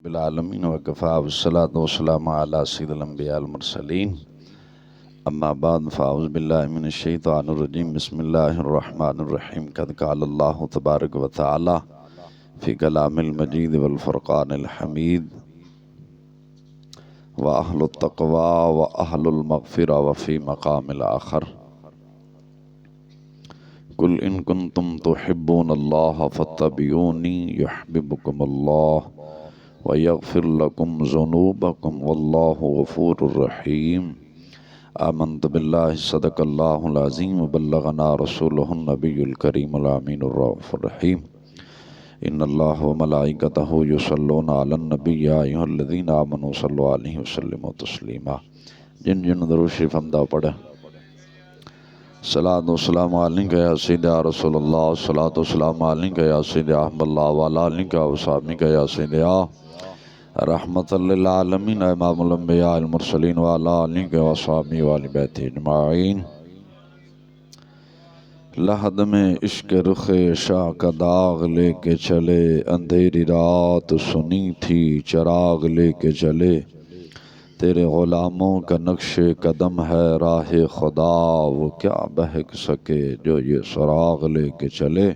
बिलालमीन वकफ़ा वस्सलातु वस्सलामु अला सय्यिदिल अंबिया वल मुरसलीन अम्मा बाद फ़अऊज़ु बिल्लाहि मिनश शैतानिर रजीम बिस्मिल्लाहिर रहमानिर रहीम क़द क़ाला अल्लाहु तबारक व तआला फ़ी कलामिल मजीद वल फ़ुरक़ानिल हमीद व अहलुत तक़वा व अहलुल मग़फ़िरा व फ़ी मक़ामिल आख़र कुल इन कुन्तुम तुहिब्बूनल्लाह फ़त्तबिऊनी युहब्बिबुकुमुल्लाह व यग़फ़िर लकुम ज़ुनूबकुम वल्लाहु गफ़ूरुर रहीम। आमन्तु बिल्लाहि सदक़ल्लाहुल अज़ीम व बल्लगना रसूलुहुन नबियुल करीमुल अमीनुर रऊफ़ुर रहीम। इन्नल्लाह व मलाइकतहु युसल्लूना अलन नबी या अय्युहल्लज़ीना आमनू सल्लु अलैहि व सल्लिमू तस्लीमा। जिन जिन दरूद शरीफ हमदा पढ़े सलातो सलाम अलैका या सय्यिदा रसूलुल्लाह सलातो सलाम अलैका या सय्यिदा अहमदुल्लाह व अला आलिका व सहाबिका या सय्यिदा रहमतल लिल आलमीन इमामुल अंबिया वल मुरसलीन व अला आलिका व सहाबी व अहले बैत अजमाइन। लहद में इश्क रुखे शाह का दाग लेके चले, अंधेरी रात सुनी थी चिराग लेके चले। तेरे ग़ुलामों का नक्शे कदम है राह खुदा, वो क्या बहक सके जो ये सुराग लेके चले।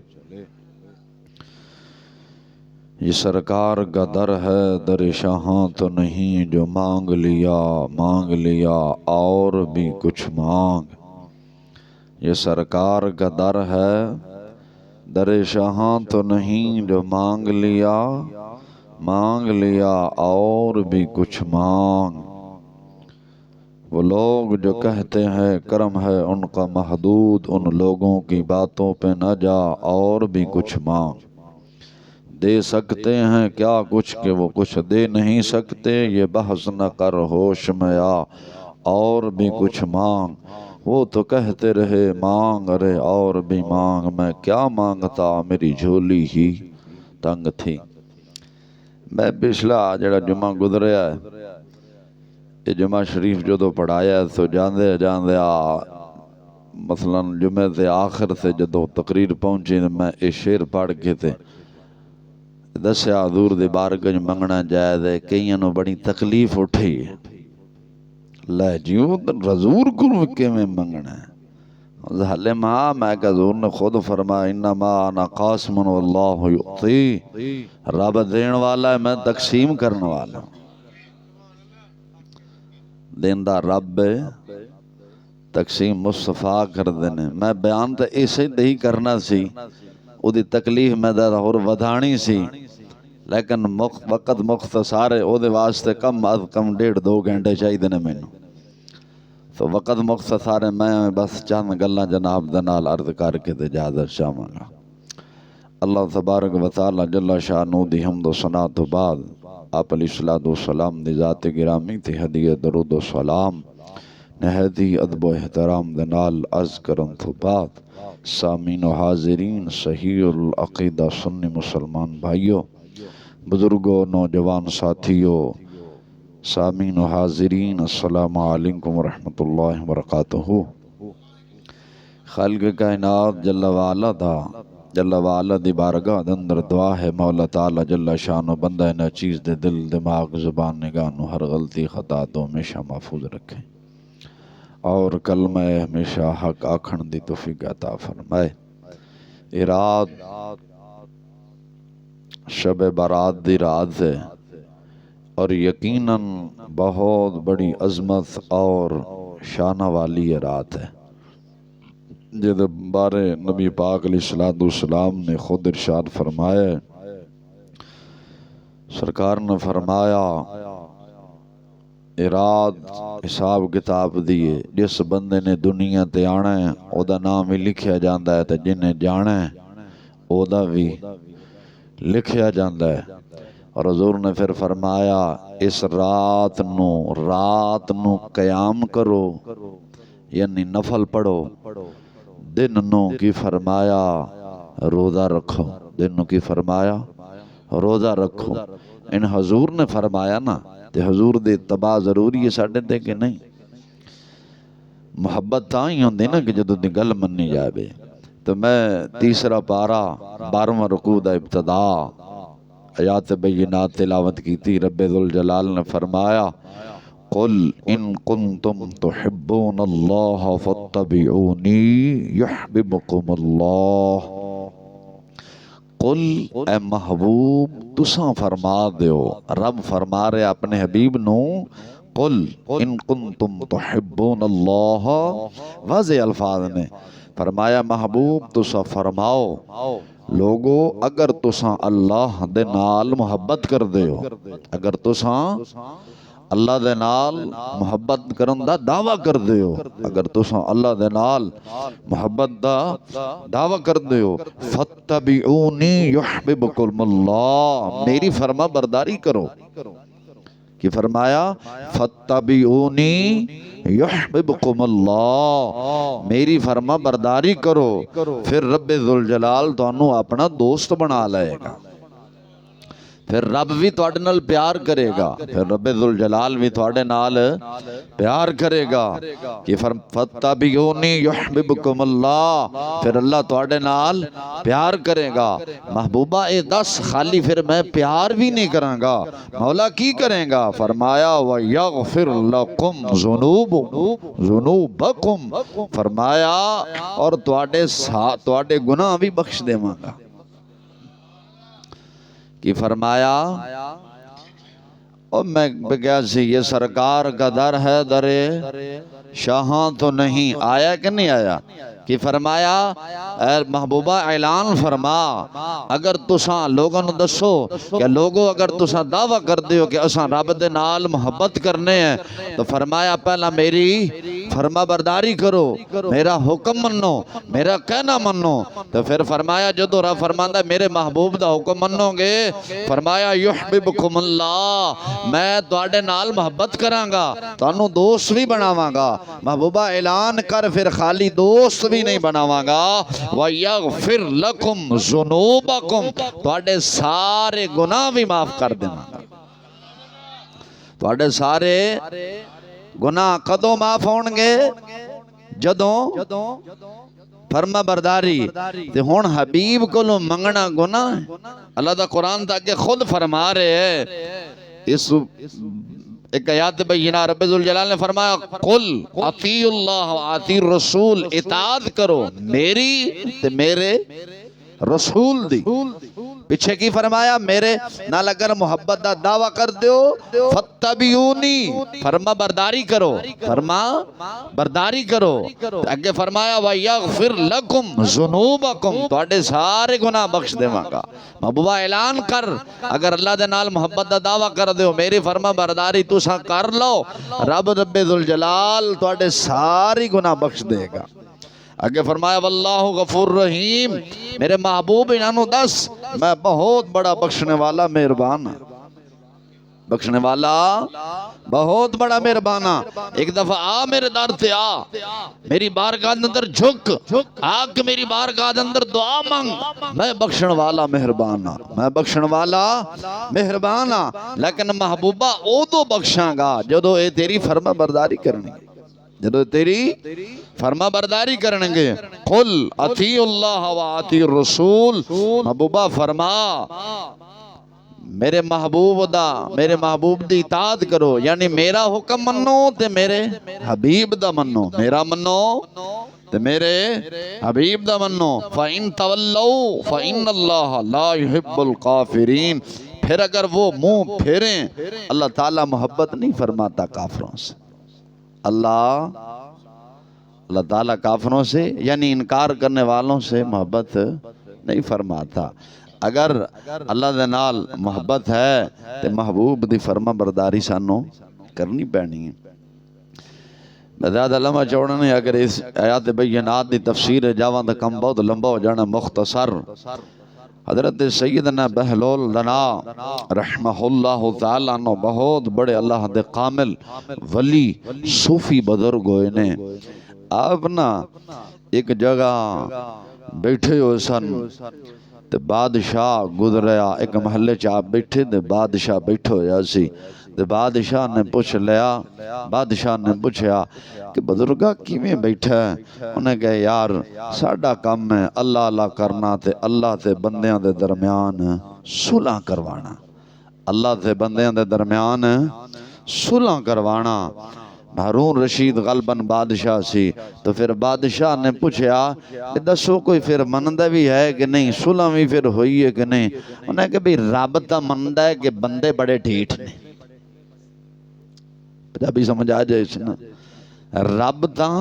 ये सरकार का दर है दर शाहां तो नहीं, जो मांग लिया और भी कुछ मांग। ये सरकार का दर है दर शाहां तो नहीं, जो मांग लिया और भी कुछ मांग। वो लोग जो कहते हैं करम है उनका महदूद, उन लोगों की बातों पे न जा और भी कुछ मांग। दे सकते हैं क्या कुछ कि वो कुछ दे नहीं सकते, ये बहस न कर होश में आ और भी कुछ मांग। वो तो कहते रहे मांग अरे और भी मांग, मैं क्या मांगता मेरी झोली ही तंग थी। मैं पिछला जड़ा जुमा गुजरिया है ये जुमा शरीफ जो पढ़ाया तो जांदे जांदे मसलन जुमे से आखिर से जो तकरीर पहुंची तो मैं ये शेर पढ़ के थे दस्या हजूर दे बारगज मंगना जायज़ है। कईयां नूं बड़ी तकलीफ उठी लै जियो हजूर को किवें मंगना है। हले मां मैं हजूर ने खुद फरमाया इन्नमा अना कासिमुन वल्लाहु युती, रब देने वाला है मैं तकसीम करने वाला हूं। देंदा रब तकसीम मुस्तफा कर देने। मैं बयान तो इसे ही करना सी, उदी तकलीफ मैं होर वधाणी सी, लेकिन वक़्त मुख्तसार है उहदे वास्ते कम अज कम 1.5-2 घंटे चाहिए ने मैनू। तो वक़्त मुख्तसार है, मैं बस चंद गल्लां जनाब दे नाल अर्ज करके ते इजाजत चाहांगा। अल्लाह तबारक व तआला जल्ला शानू दी हम्द व सना तो बाद आप अलैहिस्सलातु वस्सलाम दी ज़ात गिरामी ते हदीए दरूद व सलाम नहदी अदब व एहतराम दे नाल अर्ज करन तो बाद सामीन व हाज़रीन सहीहुल अक़ीदा सुन्नी मुसलमान भाइयों बुजुर्गों नौजवान साथियों सामीन व हाज़रीन अस्सलामु अलैकुम व रहमतुल्लाहि व बरकातुहू। खालिक़ कायनात जल्ला वाला दी बारगाह दे अंदर दुआ है मौला ताला जल्ला शानो बंदा न चीज़ दे दिल दिमाग ज़ुबान निगाह नूं हर गलती खता तो हमेशा महफूज रखे और कलमा हमेशा हक आखण दी तौफीक अता फरमाए। इराद शब बारात दी रात है और यकीनन बहुत बड़ी अजमत और शाना वाली ये रात है जिहदे बारे नबी पाक अलैहिस्सलातु वस्सलाम ने खुद इरशाद फरमाया। सरकार ने फरमाया इराद हिसाब किताब दिए जिस बंदे ने दुनिया ते आना है ओदा नाम भी लिखिया जाता है, तो जिन्हें जाना है ओदा भी लिखिया जाता है। और हुज़ूर ने फिर फरमाया इस रात नू क़याम करो यानी नफल पढ़ो, दिन नू की फरमाया रोज़ा रखो, दिन नू की फरमाया रोज़ा रखो। इन हुज़ूर ने फरमाया ना ते हुज़ूर दे तबा जरूरी है साडे ते कि नहीं। मुहब्बत तां ही होंदी ना कि जदों दी गल मन्नी जाए। तो मैं तीसरा पारा 12वां रुकू दा इब्तिदा आयात बय्यिनात तिलावत की थी। रब्बे ज़ुल जलाल ने फरमाया कुल इन कुंतुम तुहिब्बूनल्लाह फत्तबिऊनी युहब्बिबकुमुल्लाह। कुल ए महबूब तुसां फरमा दियो, रब फरमा रहे अपने हबीब नू, कुल इन कुंतुम तुहिब्बूनल्लाह, वाज़े अल्फाज ने फरमाया महबूब तुसा फरमाओ लोगो अगर तुसां अल्लाह दे नाल मुहब्बत कर दे हो, अगर तुसां अल्लाह दे नाल मुहब्बत करन दा दावा कर दे हो, अगर तुसां अल्लाह दे नाल मुहब्बत दा दावा कर दे हो, फत्तबिऊनी युहब्बिबकुमुल्लाह, मेरी फरमा बरदारी करो। कि फरमाया फत्तबिऊनी युहब्बिबकुमुल्लाह, मेरी फरमा बरदारी करो, फिर रब्बे ज़ुल जलाल तुहानू अपना दोस्त बना लेगा, फिर रब भी तुहाडे नाल प्यार करेगा, फिर रब्बे ज़ुल जलाल भी तुहाडे नाल प्यार करेगा। कि फत्तबिऊनी युहब्बिबकुमुल्लाह, फिर अल्लाह तुहाडे नाल प्यार करेगा। महबूबा ए दस खाली फिर मैं प्यार भी नहीं करांगा, मौला की करेगा? फरमाया व यगफिर लकुम ज़ुनूबकुम, फरमाया और तुहाडे गुनाह भी बख्श देवांगा। कि फरमाया और मैं गया सी ये सरकार का दर है दरे शाहां तो नहीं, आया कि नहीं आया? कि फरमाया महबूबा ऐलान फरमा अगर तुसा लोगों ने दसो कि लोगो अगर तुसा दावा कर दियो कि असा रब दे नाल मुहब्बत करने हैं, तो फरमाया पहला मेरी फरमा बरदारी करो, मेरा हुक्म मनो, मेरा कहना मनो। तो फिर फरमाया जो रब फरमांदा मेरे महबूब दा हुक्म मनोगे, फरमाया युहब्बिबकुमुल्लाह, मैं तुहाडे नाल मुहब्बत करांगा, तुहानू दोस्त भी बनावांगा। महबूबा ऐलान कर फिर खाली दोस्त भी नहीं बनावांगा, व यगफिर लकुम ज़ुनूबकुम, तुहाडे सारे गुनाह भी माफ कर देवांगा। तुहाडे सारे गुनाह कदों माफ होणगे? जदों फरमा बरदारी। ते हुण हबीब कोलों मंगना गुनाह है? अल्लाह दा कुरान ता अगे खुद फरमा रहे है। इस एक आयत बय्यिना रब्बे ज़ुल जलाल ने फरमाया कुल अतीउल्लाह व अतीउर रसूल, इताअत करो मेरी ते मेरे रसूल दी। पीछे की फरमाया मेरे नाल अगर मुहब्बत दा दावा कर दियो फत्तबिऊनी, फरमा बरदारी करो, फरमा बरदारी करो। अगे फरमाया व यगफिर लकुम ज़ुनूबकुम, तुहाडे सारे गुनाह बख्श देवांगा। महबूबा ऐलान कर अगर अल्लाह दे नाल मुहब्बत दा दावा कर दियो, मेरी फरमा बरदारी तुसा कर लो, रब रब्बे ज़ुल जलाल तुहाडे सारे गुनाह बख्श देगा। आगे फरमाया वल्लाहु गफूर रहीम, मेरे महबूब इन्हों दस मैं बहुत बड़ा बख्शने वाला मेहरबान, बख्शने वाला बहुत बड़ा मेहरबाना। एक दफा आ मेरे दर से आ, मेरी बारगाह अंदर झुक, आके मेरी बारगाह अंदर दुआ मांग, मैं बख्शण वाला मेहरबाना, मैं बख्शण वाला मेहरबाना। लेकिन महबूबा उदो बख्शांगा जदों ये तेरी फर्मा बरदारी करनी, जदों तेरी फर्मा बरदारी करेंगे। कुल अतीउल्लाह व अतीउर रसूल, महबूबा फरमा मेरे महबूब दा, मेरे महबूब दी इताअत करो, यानी मेरा हुक्म मनो ते मेरे हबीब दा मनो, मेरा मनो ते मेरे हबीब दा मनो। फ़इन तवल्लौ फ़इन्नल्लाह ला युहिब्बुल काफिरीन, फिर अगर वो मुंह फेरें, अल्लाह ताला मोहब्बत नहीं फरमाता काफिरों से। अल्लाह ताला काफिरों से यानी इनकार करने वालों से मोहब्बत नहीं फरमाता। अगर अल्लाह दे नाल मोहब्बत है तो महबूब दी फर्मा बरदारी सानू करनी पैनी है। ज़्यादा लम्बा चौड़ा नहीं, अगर इस आयत बय्यिनात दी तफसीर जावां तो कम बहुत लंबा हो जाना। मुख्तसर हज़रत सैयदना बहलोल लना रहमहुल्लाह तआला नो बहुत बड़े अल्लाह दे कामिल वली सूफी बुजुर्ग होए ने। आप ना एक जगह बैठे हो सन, ते बादशाह गुजरिया एक महल्ले च आप बैठे ते बादशाह बैठो होया सी ते बादशाह ने पुछ लिया, बादशाह ने पूछया कि बजुर्गा किवें बैठा है? उन्हें कहा यार साडा काम है अल्लाह अल्लाह करना ते अल्लाह ते बंदियां दे दरम्यान सुलह करवाना, अल्लाह ते बंदियां दे दरम्यान सुलह करवाना। हारून रशीद गलबन बादशाह सी तो फिर बादशाह ने पूछया कि दसो कोई फिर मनदा भी है कि नहीं, सुलह भी फिर हुई है कि नहीं? उन्हें कहा भाई रब तां मनदा है कि बंदे बड़े ढीठ ने। पंजाबी समझ आ जाए इसना, रब तां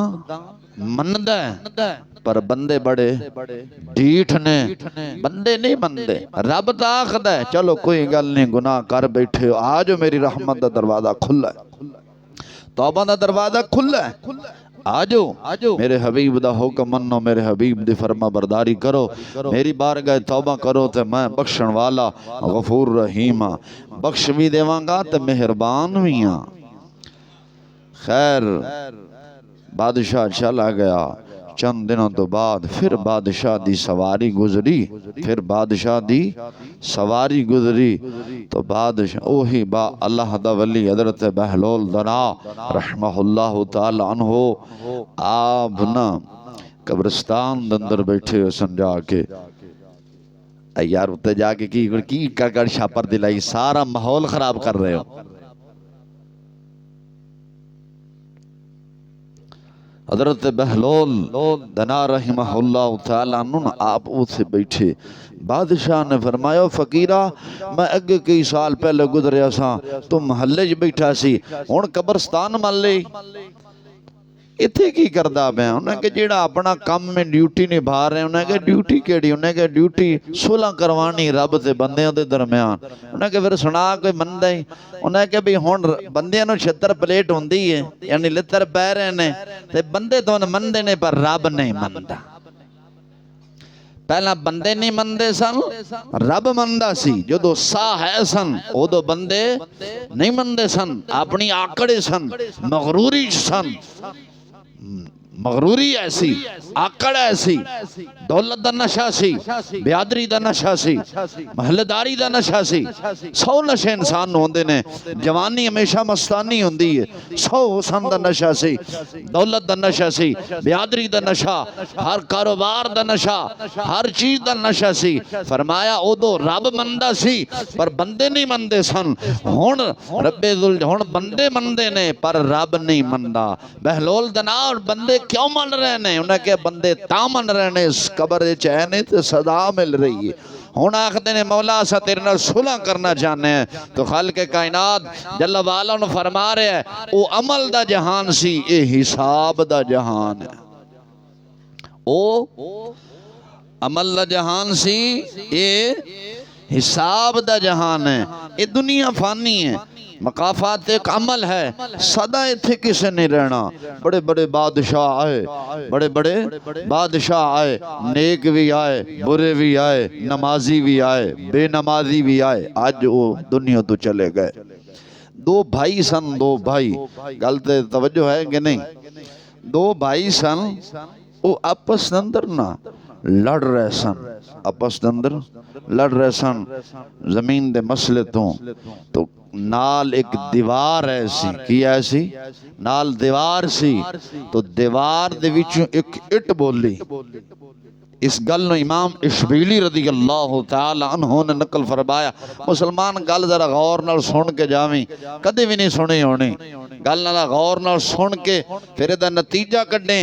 मनदा है पर बंदे बड़े ढीठ ने, बंदे नहीं मनदे। रब तां आखदा है चलो कोई गल नहीं, गुनाह कर बैठे हो, आ जाओ मेरी रहमत दा दरवाजा खुला है, तौबा दा दरवाजा खुला है, आ जाओ मेरे हबीब दा हुक्म मनो, मेरे हबीब दी फरमा बरदारी करो, मेरी बारगाह तौबा करो ते मैं बख्शण वाला गफूर रहीम हाँ, बख्श भी देवांगा ते मेहरबान भी हाँ। खैर बादशाह चला गया। चंद दिनों तो बाद फिर बादशाह दी सवारी गुजरी, फिर बादशाह दी सवारी गुजरी तो बादशाह ओही बा अल्लाह दा वली हजरत बहलोल दना रहमहुल्लाह ताला अन्हो आप ना कब्रिस्तान दे अंदर बैठे हो सन जाके यार उत्ते जाके की कर छापर दिलाई, सारा माहौल खराब कर रहे हो। हजरत बहलोल दना रहमहुल्लाह ताला अन्हु आप उसे बैठे। बादशाह ने फरमाया फकीरा मैं अगे कई साल पहले गुजरिया सा, तुम महल्ले च बैठा सी, हुण कब्रस्तान मान ले इत्थे की करदा पिया? उन्हें कहा जेड़ा अपना काम में ड्यूटी निभा रहे, उन्हें कहा ड्यूटी केड़ी? उन्हें कहा ड्यूटी सुलह करवानी रब ते बंदियां दे दरम्यान। उन्हें कहा फिर सुना कोई मनदा ही? उन्हें कहा भी हुण बंदियां नूं 76 प्लेट हुंदी है, यानी लित्तर पै रहे ने ते बंदे तो मनदे ने पर रब नहीं मनदा। पहला बंदे नहीं मनदे सन, रब मनदा सी। जदों साह है सन उदों बंदे नहीं मनदे सन, अपनी आकड़े सन, मगरूरी सन, मगरूरी ऐसी, आकड़ ऐसी, दौलत दा नशा सी, बियादरी दा नशा सी, महल्लेदारी दा नशा सी। 100 नशे इंसान होंदे ने, जवानी हमेशा मस्तानी होंदी है, 100 हुस्न दा नशा सी, दौलत दा नशा सी, बियादरी दा नशा, हर कारोबार दा नशा, हर चीज दा नशा सी। फरमाया उदों रब मनदा सी पर बंदे नहीं मनदे सन, हुण रब्बे दुल हुण बंदे मनदे ने पर रब नहीं मनदा। बहलोल दना और बंदे क्यों मन रहे ने? उन्हें कहा बंदे तां मन रहे ने इस कब्र च है नहीं तो सदा मिल रही है। हुण आखदे ने मौला असा तेरे नाल सुलह करना चाहते हैं, तो खालिक कायनात जल्ल वाला ने फरमा रहा है वो अमल दा जहान सी, ये हिसाब दा जहान है। ओ अमल दा जहान सी, ये हिसाब दा जहान है। ये दुनिया फानी है, मकाफात एक अमल है, सदा इत्थे किसे नहीं रहना। बड़े बड़े बादशाह आए, बड़े बड़े बादशाह आए, नेक भी आए, बुरे भी आए, नमाजी भी आए, बेनमाजी भी आए, आज वो दुनिया तो चले गए। 2 भाई सन, 2 भाई, गल ते तवज्जो है कि नहीं? 2 भाई सन, वो आपस अंदर ना लड़ रहे सन, आपस अंदर लड़ रहे सन जमीन दे मसले तो नाल एक दीवार ऐसी की ऐसी नाल दीवार सी, तो दीवार दे विचों एक इट बोली। इस गल नूं इमाम इशबीली रदी अल्लाह तआला अन्हु ने नकल फरमाया। मुसलमान गल जरा गौर नाल सुन के जावी, कदे भी नहीं सुनी होनी। गल नाल गौर नाल सुन के फिर इहदा नतीजा कड्ढे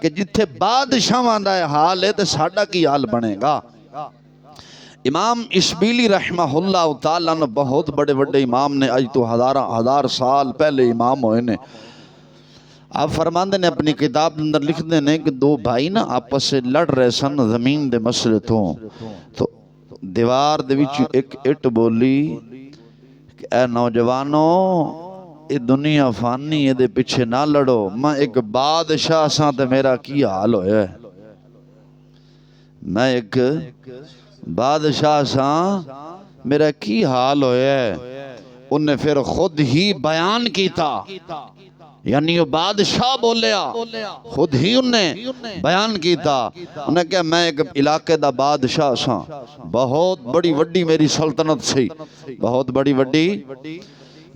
कि जिथे बादशाहां दा हाल है तो साडा की हाल बनेगा। इमाम इशबीली रहमहुल्लाह ताला ने बहुत बड़े बड़े इमाम ने, अज तो हजार साल पहले इमाम होए ने। आप फरमाते ने अपनी किताब के अंदर लिखते ने कि 2 भाई ना आपस से लड़ रहे सन जमीन दे मसले तो दीवार दे विच एक इट बोली कि ए नौजवानों ये दुनिया फानी, ये पीछे ना लड़ो। मैं एक बादशाह सा ते मेरा की हाल होया, मैं एक बादशाह सा मेरा की हाल होया। उन्हें फिर खुद ही बयान किया, यानी वो बादशाह बोलिया, खुद ही उन्हें बयान किया। उन्हें कहा मैं एक इलाके दा बादशाह सा, बहुत बड़ी वड्डी मेरी सल्तनत सी, बहुत बड़ी वड्डी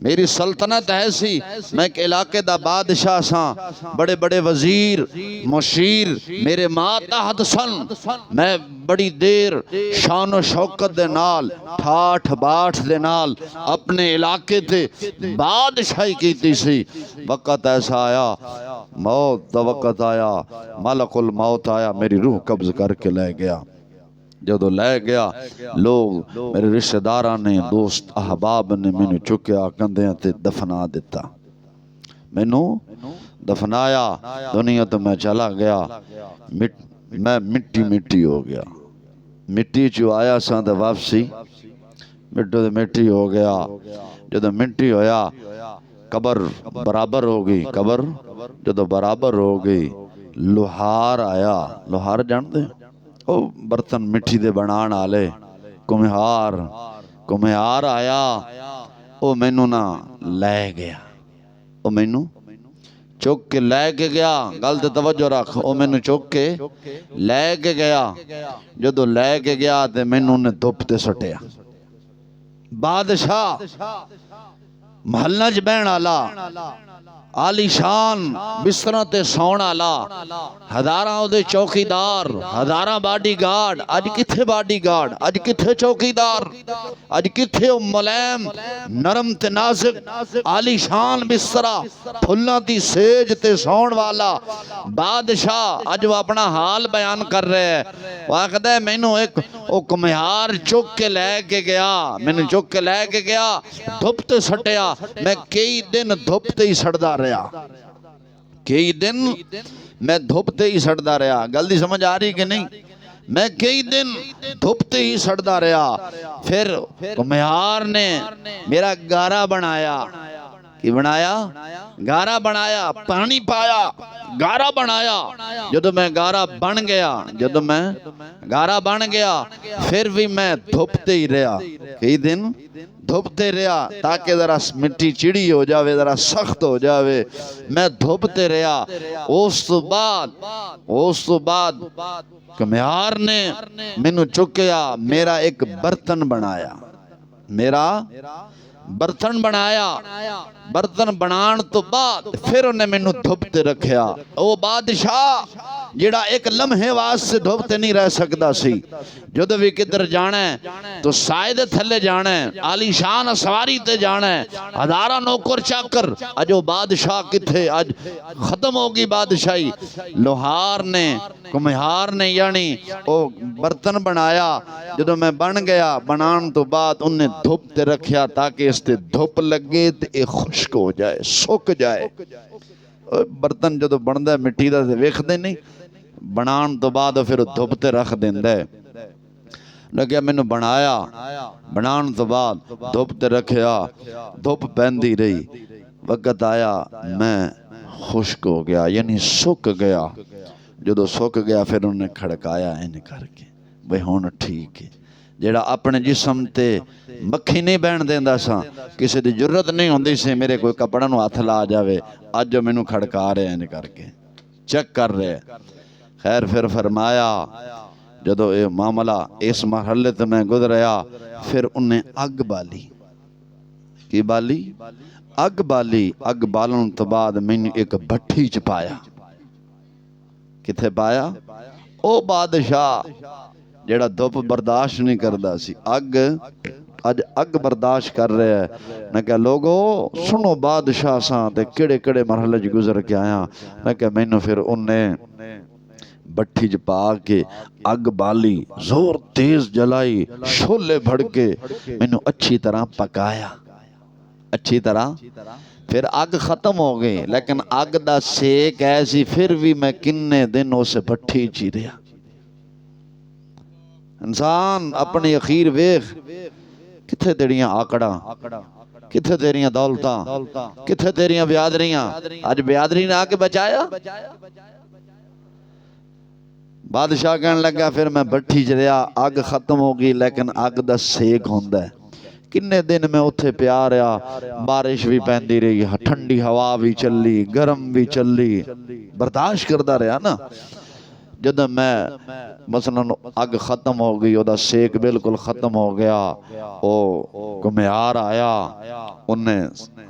मेरी सल्तनत है सी। मैं एक इलाके दा बादशाह सा, बड़े बड़े वजीर मुशीर मेरे मातहत सन। मैं बड़ी देर शान व शौकत दे नाल ठाठ बाट दे नाल अपने इलाके ते बादशाही कीती सी। वक़्त ऐसा आया, मौत दा वक़्त आया, मलकुल मौत आया, मेरी रूह कब्ज करके ले गया। जदों लै गया, लोग मेरे रिश्तेदार ने, दोस्त अहबाब ने मैनू चुकया, कंधियां ते दफना दिता। मैनू दफनाया, दुनिया तो मैं चला गया। मैं मिट्टी मिट्टी हो गया। मिट्टी चो आया सा तो वापसी मिट्टो तो मिट्टी हो गया। जदों मिट्टी होया, कबर बराबर हो गई। कबर जदों बराबर हो गई, लोहार आया। लोहार जानते ओ बर्तन मिट्टी दे बनाने वाले, कुम्हार। कुम्हार आया, ओ मैनू ना लै गया। ओ मैनू चुक के लै के गया। गल ते तवज्जो रख, ओ मैनू चुक के लै के गया। जदों लै के गया ते मैनू ने धुप ते सटिया। बादशाह महल्ला च बहन वाला, आलीशान बिस्तरा ते सौण वाला, हज़ारां ओदे चौकीदार, हज़ारां बाडीगार्ड। अज किथे बाडीगार्ड, अज किथे चौकीदार, अज किथे ओ मुलायम नरम ते नाजुक आलीशान बिस्तरा, फुल्लां दी सेज ते सौण वाला बादशाह। अज वो अपना हाल बयान कर रहा है। वो आखदा मैनू एक ओ कुम्हार चुक के लैके गया, मैनू चुक के लैके गया, धुप ते सटिया। मैं कई दिन धुप ते ही सड़दा रहा, कई दिन मैं धुप ते ही सड़दा रहा। गल दी समझ आ रही कि नहीं? मैं कई दिन धुप ते ही सड़दा रहा। फिर कुम्हार ने मेरा गारा बनाया। की बनाया? गारा बनाया, पानी पाया, गारा बनाया। जदों मैं गारा बन गया, जदों मैं गारा बन गया, फिर भी मैं धुपते ही रहा। कई दिन धुपते रहा ताकि जरा मिट्टी चिड़ी हो जावे, जरा सख्त हो जावे। मैं धुपते रहा। उस तो बाद कुम्हार ने मैनू चुकया, मेरा एक बर्तन बनाया, मेरा बर्तन बनाया। बर्तन बनाने तो बाद फिर उन्हें मैनू धुप ते रखया। ओ बादशाह जिहड़ा एक लम्हे वास्ते धुप ते नहीं रह सकदा सी, जदों भी किधर जाना है तो साए दे थल्ले जाना है, आलीशान सवारी ते जाना है, हज़ारां नौकर चाकर। अज ओ बादशाह किथे, अज खत्म हो गई बादशाही। लोहार ने, कुम्हार ने यानी ओ बर्तन बनाया। जदों मैं बन गया, बनाने तो बाद उन्हें धुप ते रखया ताकि इस ते धुप लगे ते खुश्क हो जाए, सुक जाए। बर्तन जो बनता मिट्टी का वेखते नहीं, बनाने तो बाद फिर धुप ते रख देंदा। लग्या मैनू बनाया, बनाने तो बाद धुप ते रखया, धुप पैंदी रही। वक़्त आया मैं खुश्क हो गया, यानी सुक गया। जो सुक गया फिर उन्हें खड़काया इन करके, बई हुण ठीक है। जेड़ा अपने जिसम ते मक्खी नहीं बहन देंदा सा, किसी की जरूरत नहीं होंदी सी मेरे कोई कपड़ा नूं हथ ला जावे, अज जो मैनू खड़का रहे इन करके, चेक कर रहे। खैर फिर फरमाया जदों ये मामला इस मरहले ते मैं गुजरिया, फिर उन्हें अग बाली। की बाली? अग बाली। अग बालन तो बाद मैनू एक भट्ठी च पाया। किथे पाया? ओ बादशाह जेड़ा धुप बर्दाश्त नहीं करता सी, अग अज अग बर्दाश्त कर रहा है। मैं क्या लोगो सुनो, बादशाह सा ते किहड़े किहड़े मरहले च गुजर के आया। मैं क्या मैनू फिर उन्हें भट्ठी च पा के अग बाली, जोर तेज जलाई, शोले भड़के, मैनू अच्छी तरह पकाया, अच्छी तरह। फिर अग खत्म हो गई, लेकिन अग दा सेक ऐसी, फिर भी मैं किन्ने दिन उस भट्ठी च ही रहा। इंसान अपनी अखीर वेख, किथे तेरियां आकड़ा, किथे तेरियां दौलतां, किथे तेरियां ब्यादरियां। अज ब्यादरी ने आके बचाया। बादशाह कहने लगा फिर मैं भट्ठी च रहा, अग खत्म हो गई, लेकिन अग दा सेक होंदा है। किन्ने दिन मैं उत्थे पिया रहा, बारिश भी पैंदी रही, ठंडी हवा भी चली, गर्म भी चली, बर्दाश्त करता रहा ना। जब मैं मसलन अग खत्म हो गई, ओदा सेक बिल्कुल खत्म हो गया, ओ घुमियार आया, उन्हें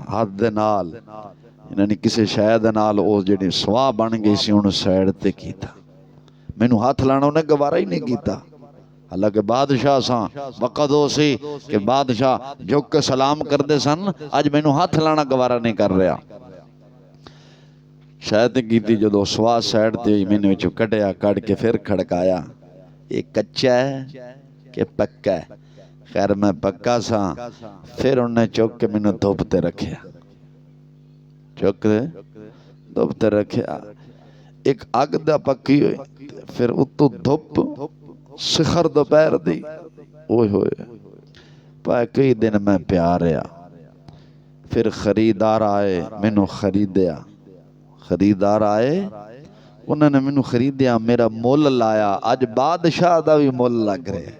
हाथ दे नाल यानी किसी शै दे नाल ओ जिहड़ी स्वाह बन गई सी उन्हें साइड ते कीता। मैनू हाथ लाना उन्हें गवारा ही नहीं किया। हालांकि बादशाह सा, वक़्त हो सी कि बादशाह झुक के सलाम करते सन, अज मैनू हाथ लाना गवारा नहीं कर रहा। शायद की जो स्वाह साइड ते मैंने कढ़िया, कढ़ के फिर खड़काया, ये कच्चा है कि पक्का है? खैर मैं पक्का सा। फिर उन्हें चुक के मैनू धुप ते रखिया, चुक के धुप ते रखिया। एक अग दा पक्की हुई, फिर उत्तों धुप, शिखर दोपहर दी। ओए होए पाए कई दिन मैं प्या रहा। फिर खरीदार आए, मैनू खरीदया। खरीदार आए, उन्होंने मैनू खरीदया, मेरा मुल लाया। अज बादशाह दा भी मुल लग रहा है।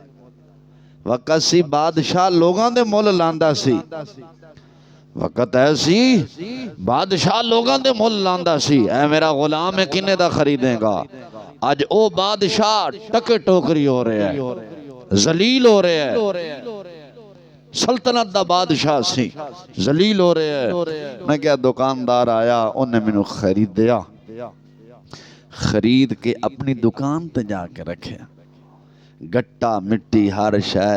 वक़्त सी बादशाह लोगों दे मुल लांदा सी। वक़्त ऐसी बादशाह लोगों दे मुल लांदा सी। ऐ मेरा गुलाम है, किन्ने दा खरीदेगा? अज ओ बादशाह टके टोकरी हो रहा है, जलील हो रहा है। सल्तनत दा बादशाह सी, जलील हो रहा है। मैं क्या, दुकानदार आया, उन्हें मैनू खरीदया। खरीद के अपनी दुकान ते जाके रखिया। गट्टा मिट्टी हर शै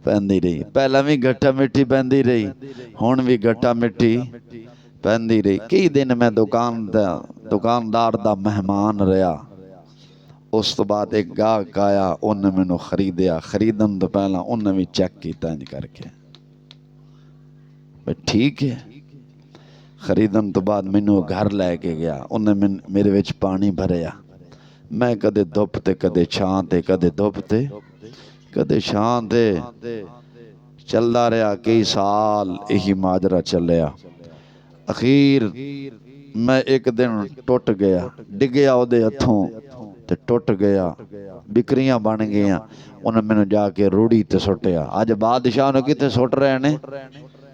पैंदी रही। पहला भी गट्टा मिट्टी पैंदी रही, हुण भी गट्टा मिट्टी पैंदी रही। कई दिन मैं दुकानदार दा मेहमान रहा। उस तो बाद एक गाहक आया, उन्हें मैनू खरीदया। खरीदन तो पहला उन्हें भी चेक किया इंज करके, ठीक है। खरीदन तो बाद मैनू घर लैके गया, उन्हें मेरे विच पानी भरया। मैं कदे धुप ते कदे छां ते, कदे धुप ते कदे छां ते चलदा रहा। कई साल यही माजरा चलिया। अखीर मैं एक दिन टुट गया, डिगया ओदे हथों ते टुट गया। बिक्रियां बन गईयां। उन्हें मैनू जाके रूढ़ी ते सुटिया। अज बादशाह नूं कित्थे सुट रहे ने?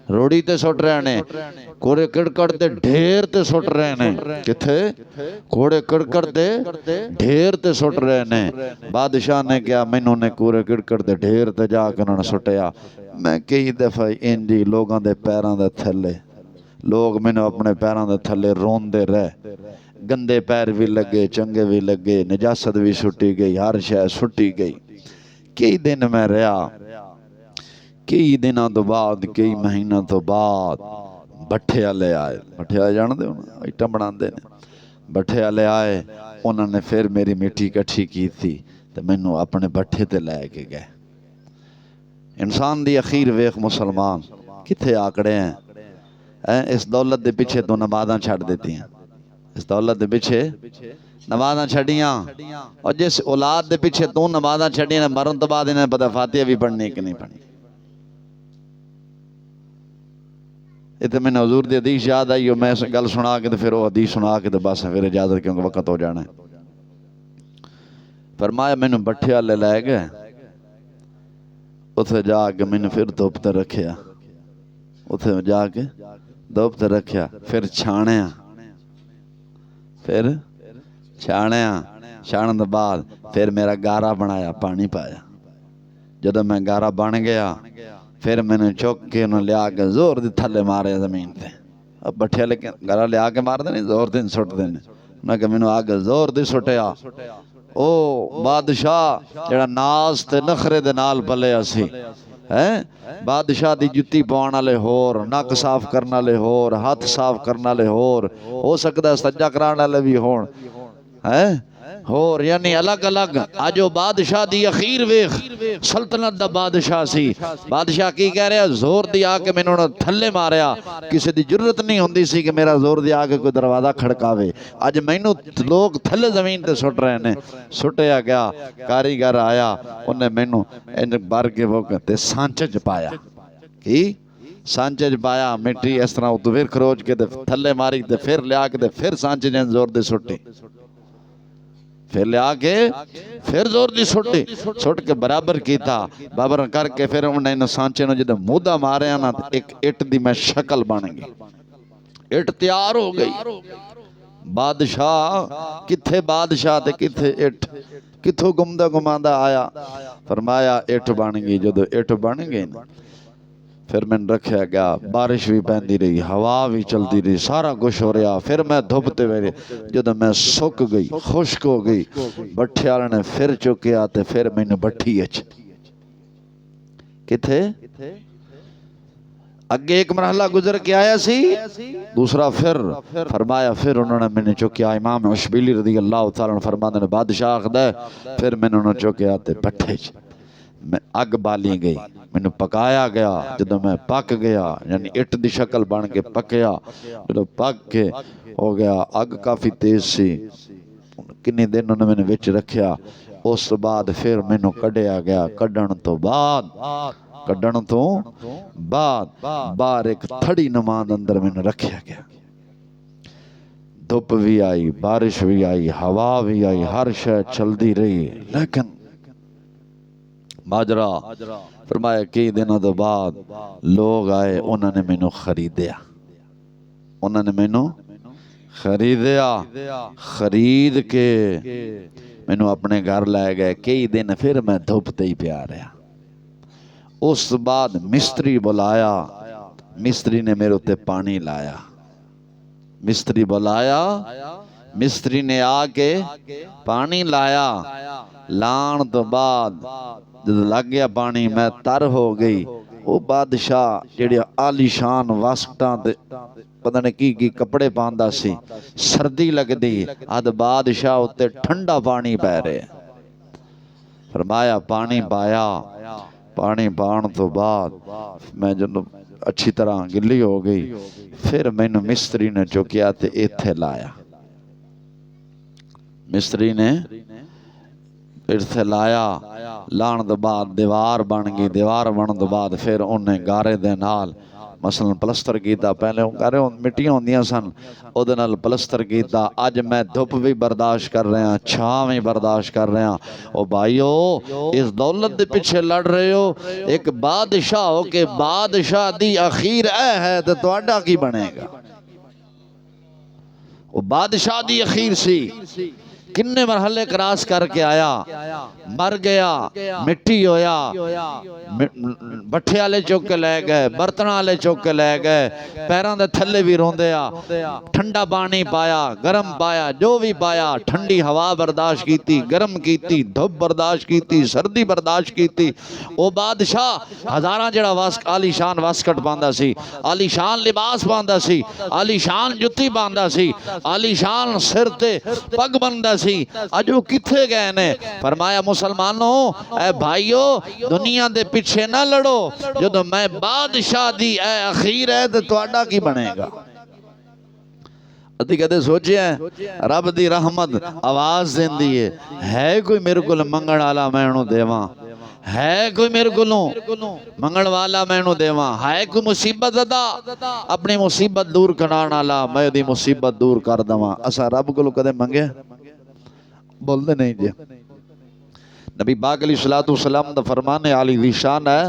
रूढ़ी ते सुट रहे ने। कोड़े किड़कड़ ते ढेर ते सुट रहे ने। कित्थे? कोड़े किड़कड़ ते ढेर ते सुट रहे ने। बादशाह ने क्या, मैनू ने कूड़े किड़कड़ ते ढेर ते जाके उन्होंने सुटिया। मैं कई दफा इंजी लोगों के पैरों के थले, लोग मैनू अपने पैरों के थले रोंदे रहे। गंदे पैर भी लगे, चंगे भी लगे, नजासत भी सुटी गई, हर शय सुटी गई। कई दिन मैं रहा। कई दिनों तो बाद, कई महीनों तो बाद भट्ठे वाले आए। भट्ठे वाले जानते हो ना, आइटम बनाते हैं। भट्ठे वाले आए, उन्होंने फिर मेरी मिट्टी इकट्ठी की थी तो मैनू अपने भट्ठे ते लैके गए। इंसान दी अखीर वेख मुसलमान कित्थे आकड़े हैं। इस दौलत के पिछे तो नमाज़ां छड़ देती हैं। इस दौलत के पिछे नमाज़ां छड़ियां। और जिस औलाद के पिछे तू नमाज़ां छड़ियां, मरन तो बाद इन्हें पता फातिहा भी पढ़नी कि नहीं पढ़नी। इतने मैंने हजूर की हदीस याद आई। मैं इस गल सुना के तो फिर वो हदीस सुना के तो बस फिर इजाजत, क्योंकि वक्त हो जाना है। फरमाया मैनू भट्ठे वाले लै गए। उथे जाके मैंने फिर धुप ते रखिया। उथे जाके धुप ते रखिया। फिर छाणिया, फिर छाणिया। छाणन तो बाद फिर मेरा गारा बनाया, पानी पाया। जदों मैं गारा बन गया, फिर मैंने चुक के उन्हें लिया के जोर दी थले मारे जमीन ते। अब भट्ठे वाले गारा लिया के मारते नहीं, जोर दिन सुटते हैं। उन्हें कहा मैनू आगे जोर दी सुटिया। ओ बादशाह जेड़ा नाज ते नखरे दे नाल पलिया सी है। बादशाह दी जुत्ती पाउण वाले होर, नक साफ करने वाले होर, हाथ साफ करने वाले होर, हो सकता है सज्जा कराने वाले भी होण है होर, यानी अलग अलग। अज वो बादशाह दी अखीर वेख, सल्तनत दा बादशाह सी। बादशाह की कह रहा, जोर दी आके मैनू थले मारिया। किसी की जरूरत नहीं होंदी सी कि मेरा जोर दी आके कोई दरवाजा खड़कावे। अज मैनू लोग थले जमीन ते सुट रहे ने। सुटिया गया, कारीगर आया, उन्हें मैनू इन भर के वो कहते सांचे च पाया। की सांचे च पाया, मिट्टी इस तरह उतो फिर खरोच के थले मारी, फिर लिया के फिर सांचे च जोर दे सुटी। फिर लिया के फिर जोर दी सुट के बराबर किया, बराबर करके फिर उन्हें सांचे ने जो मूदा मारिया ना, एक इट दी मैं शक्ल बन गई, इट तैयार हो गई। बादशाह किथे बादशाह ते किथे इट, किथों घुमदा घुमांदा आया। फरमाया इट बन गई। जो इट बन गई ना, फिर मैंने रखा गया, बारिश भी पैंदी रही, हवा भी चलती रही, सारा कुछ हो रहा। फिर मैं धुपते मेरे जो मैं सुक गई, खुश्क हो गई, भट्ठे वाले ने फिर चुकया ते फिर मैंने भट्ठी अच किथे अगे एक मरहला गुजर के आया सी, दूसरा फिर फरमाया फिर उन्होंने मैंने चुकया। इमाम उशबीली रज़ी अल्लाह तआला फरमाते ने बादशाह आखदा फिर मैंने उन्होंने चुकया ते भट्ठे च मैं अग बाली गई, मैनू पकाया गया। जो मैं पक गया यानी इट दी शक्ल बन के पकया, जो पक के हो गया, अग काफ़ी तेज सी, किन्ने दिन उन्होंने मैंने विच रखा। उस तो बाद फिर मैनू कढ़िया गया, कढ़न तो बाद बाहर एक थड़ी नमाज अंदर मैंने रखा गया। धुप भी आई, बारिश भी आई, हवा भी आई, हर शय चलती रही, लेकिन माजरा फरमाया कई दिनों तो बाद लोग आए, उन्होंने मैनू खरीदया, उन्होंने मैनू खरीदया, खरीद के मैनू अपने घर लै गए। कई दिन फिर मैं धुप ते ही प्या रहा। उस बाद मिस्त्री बुलाया, मिस्त्री ने मेरे उत्ते पानी लाया, मिस्त्री बुलाया, मिस्त्री ने आके पानी लाया। लान तो बाद जब लग गया पानी, मैं तर हो गई। वो बादशाह जेड़े आलीशान वास्कटां ते पता नहीं की कपड़े पांदा सी, सर्दी लगदी, अद बादशाह उत्ते ठंडा पानी पै रहा। फरमाया पानी पाया, पानी पाण तो बाद मैं जब अच्छी तरह गिली हो गई, फिर मैनू मिस्त्री ने चुकया ते इत्थे लाया। मिस्त्री ने इत्थे लाया, लाण तो बाद दीवार बन गई। दीवार बनने तो बाद फिर उन्हें गारे दे नाल मसलन प्लस्तर किया। पहले गारे मिट्टियां होंदियां सन, उहदे नाल प्लस्तर किया। अज मैं धुप भी बर्दाश्त कर रहा, छां भी बर्दाश्त कर रहा। ओ भाईओ, इस दौलत के पिछे लड़ रहे हो, एक बादशाह हो के बादशाह दी अखीर है तो तुहाडा की बनेगा। वो बादशाह दी अखीर सी, किन्ने मरहले क्रॉस करके आया, मर गया, मिट्टी होया, भट्ठे वाले चुक के लै गए, बर्तन वाले चुक के लै गए, पैरों के थले भी रोंदे आ। ठंडा पानी पाया, गर्म पाया, जो भी पाया, ठंडी हवा बर्दाश्त की, गर्म की, धुप बर्दाश्त की, सर्दी बर्दाश्त की। वो बादशाह हजारां जड़ा आलीशान वास्कट पांदा सी, आलीशान लिबास पांदा सी, आलीशान जुत्ती पांदा सी, आलीशान सिर ते पग बनदा सी। अज वो किथे गए ने? फरमाया मुसलमानों, ए भाईओ, दुनिया दे पिछे ना लड़ो, जो मैं बादशाह दी ए अखीर है तो तुहाडा की बनेगा। अति कदे सोचिया रब दी रहमत आवाज देंदी है कोई मेरे को मंगण वाला मैं उन्होंने देवा, है कोई मेरे को मंगण वाला मैं उन्होंने देवा, है कोई मुसीबत अदा अपनी मुसीबत दूर कराने वाला मैं दी मुसीबत दूर कर देवा। असा रब को कदे मंगे? बोलते नहीं जी। नबी पाक अलैहिस्सलातु वस्सलाम दा फरमान आली दी शान है।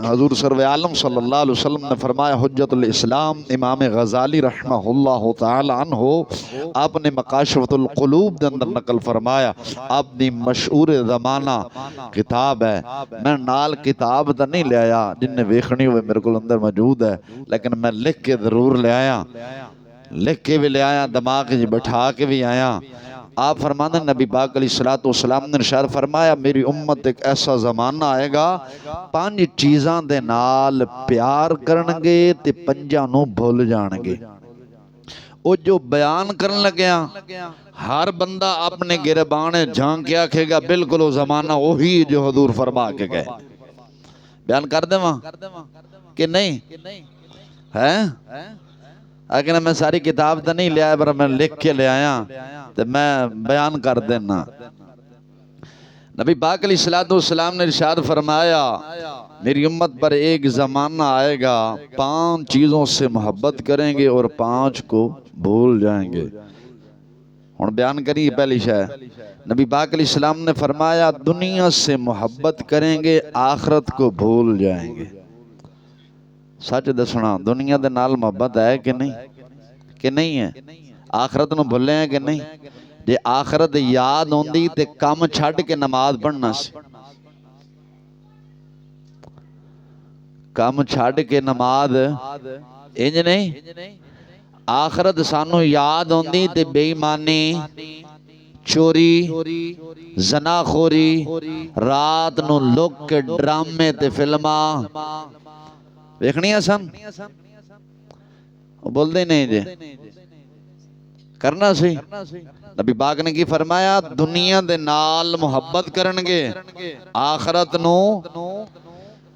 हजूर सर्वे आलम सल्लल्लाहु अलैहि वसल्लम ने फरमाया, हुज्जतुल इस्लाम इमाम गजाली रहमहुल्लाह तआला अन्हु आपने मकाशफतुल कुलूब के अंदर नकल फरमाया। आपकी मशहूर ज़माना किताब है, मैं नाल किताब तो नहीं ले आया, जिन्हें वेखनी हुए मेरे को अंदर मौजूद है, लेकिन मैं लिख के जरूर ले आया, लिख के भी ले आया, दिमाग में बैठा के भी आया। आप फरमाते नबी पाक अलैहिस्सलातु वस्सलाम ने इरशाद फरमाया, मेरी उम्मत एक ऐसा ज़माना आएगा, 5 चीज़ां दे नाल प्यार करनगे ते 5 नूं भुल जाणगे। वो जो बयान करन लग्या हर बंदा अपने गिरबान झांक के आखेगा बिल्कुल वो ज़माना वही जो हजूर फरमा के गए। बयान कर देवा कि नहीं है? अगर मैं सारी किताब तो नहीं लिया, पर मैं लिख के ले आया तो मैं बयान कर देना। नबी पाक अलैहिस्सलातु वस्सलाम ने इरशाद फरमाया, मेरी उम्मत पर एक ज़माना आएगा, 5 चीज़ों से मोहब्बत करेंगे और 5 को भूल जाएंगे। हुण बयान करिए पहली शय। नबी पाक अलैहिस्सलाम ने फरमाया दुनिया से मोहब्बत करेंगे आखरत को भूल जाएंगे। सच दसना दुनिया दे नाल मोहब्बत है कि नहीं है? आखरत नूं भुल्ले हैं कि नहीं? जे आखरत याद होंदी ते काम छड्ड के नमाज पढ़ना सी, काम छड्ड के नमाज इंज नहीं। आखरत सानू याद होंदी ते बेईमानी, चोरी, जनाखोरी, रात नू लुक के ड्रामे ते फिल्मां वेखनियां सन। बोलते नहीं जे करना सी। नबी पाक ने की फरमाया दुनिया दे नाल मुहब्बत करनगे आखरत नू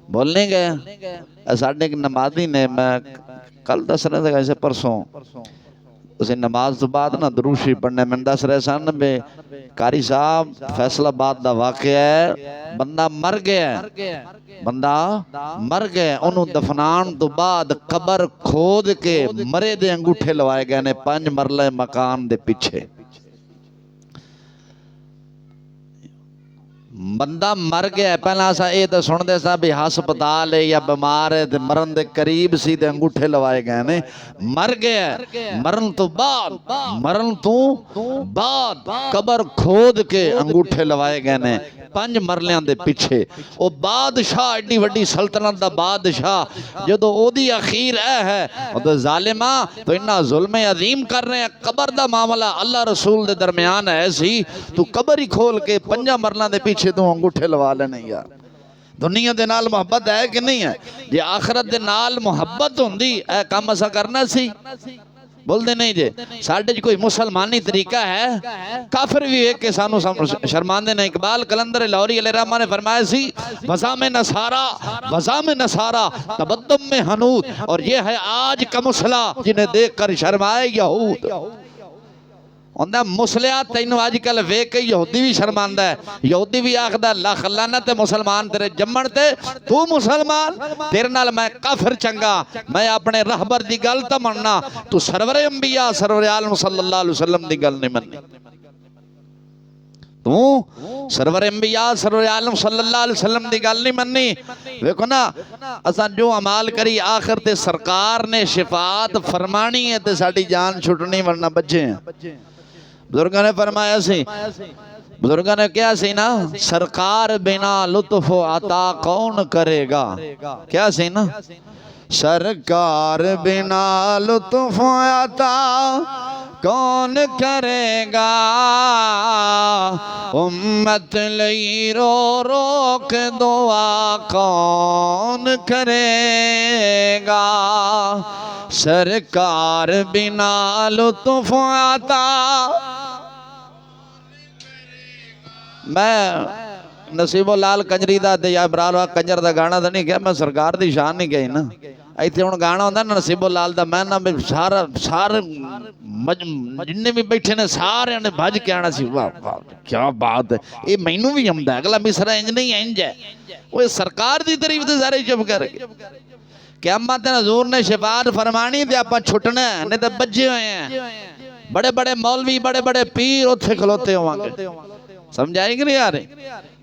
बोलने गए। साढ़े एक नमाजी ने, मैं कल दस रहा था ऐसे परसों, उसे नमाज तो बाद ना दरूशी पढ़ने में दस रहे सन बे कारी साहब फैसलाबाद दा वाकया है, बंदा मर गया, बंदा मर गया, उन्होंने दफनान तो बाद कबर खोद के मरे दे अंगूठे लवाए गए ने 5 मरले मकान दे पीछे। बंदा मर गया, पहला असा ये तो सुनते सा भी हस्पताल है या बीमार है ते मरण दे करीब सी ते अंगूठे लवाए गए ने। मर गया, मरण तो बाद कबर खोद के अंगूठे लवाए गए ने 5 मरलियां दे पिछे। ओ बादशाह एडी वड्डी सल्तनत दा बादशाह जदों ओदी अखीर है तो जालिमा तो इन्ना जुल्म अजीम कर रहे हैं। कबर दा मामला अल्लाह रसूल दे दरमियान है सी, तू कबर ही खोल के 5 मरलों दे पीछे तू अंगूठे लवा लेने यार। दुनिया दे नाल मोहब्बत है कि नहीं है? जे आखरत दे नाल मोहब्बत होंदी ए काम असा करना सी। बोलते नहीं जे साढ़े कोई मुसलमानी तरीका है, काफिर भी एक के सानू शर्मांदे ने। इकबाल कलंदर लाहौरी अलैहिर्रहमा ने फरमाया सी वज़ा में नसारा तबद्दुम में हनूद, और ये है आज का मुसला जिन्हें देख कर शर्माए यहूद। उन्हें मुसलिया तेन अजकल वेख के यहूदी भी शर्मांदा है, यहूदी भी आखदा लख लानत मुसलमान तेरे जम्मण ते, तू मुसलमान तेरे नाल मैं काफिर चंगा, मैं अपने रहबर दी गल तो मनना, तू सरवरे अंबिया सरवरे आलम सल्लल्लाहु अलैहि वसल्लम दी गल नहीं मननी। तू सरवरे अंबिया सरवरे आलम सल्लल्लाहु अलैहि वसल्लम दी गल नहीं मननी। देखो ना असा जो अमाल करी आखिर ते सरकार ने शिफात फरमानी है ते साडी जान छुटनी, वरना बच्चे हैं। बुजुर्गों ने फरमाया सी, बुजुर्गों ने क्या सी ना, सरकार बिना लुत्फ अता कौन करेगा। क्या सी ना, सरकार बिना लुत्फ अता कौन करेगा, उम्मत लई रो रो के दुआ कौन करेगा। सरकार बिना लुत्फ अता। मैं नसीबो लाल कंजरी दा ते या बरालवा कंजर दा गाना तो नहीं गया, मैं सरकार दी शान नहीं गई ना। इतने हुण गाना होंदा ना नसीबो लाल दा, मैं ना सारा जिन्ने भी बैठे ने सारे ने भज के आना सी। वाह वाह क्या बात है, ये मैनू भी आंदा अगला मिसरा इंज नहीं इंज है। वो सरकार दी तारीफ ते सारे चुप कर गए। क़यामत हज़ूर ने शिफात फरमानी ते आपां छुटना नहीं तो बजे हुए हैं। बड़े बड़े मौलवी बड़े बड़े पीर उत्थे खलोते होवांगे, समझाई कि नहीं यार?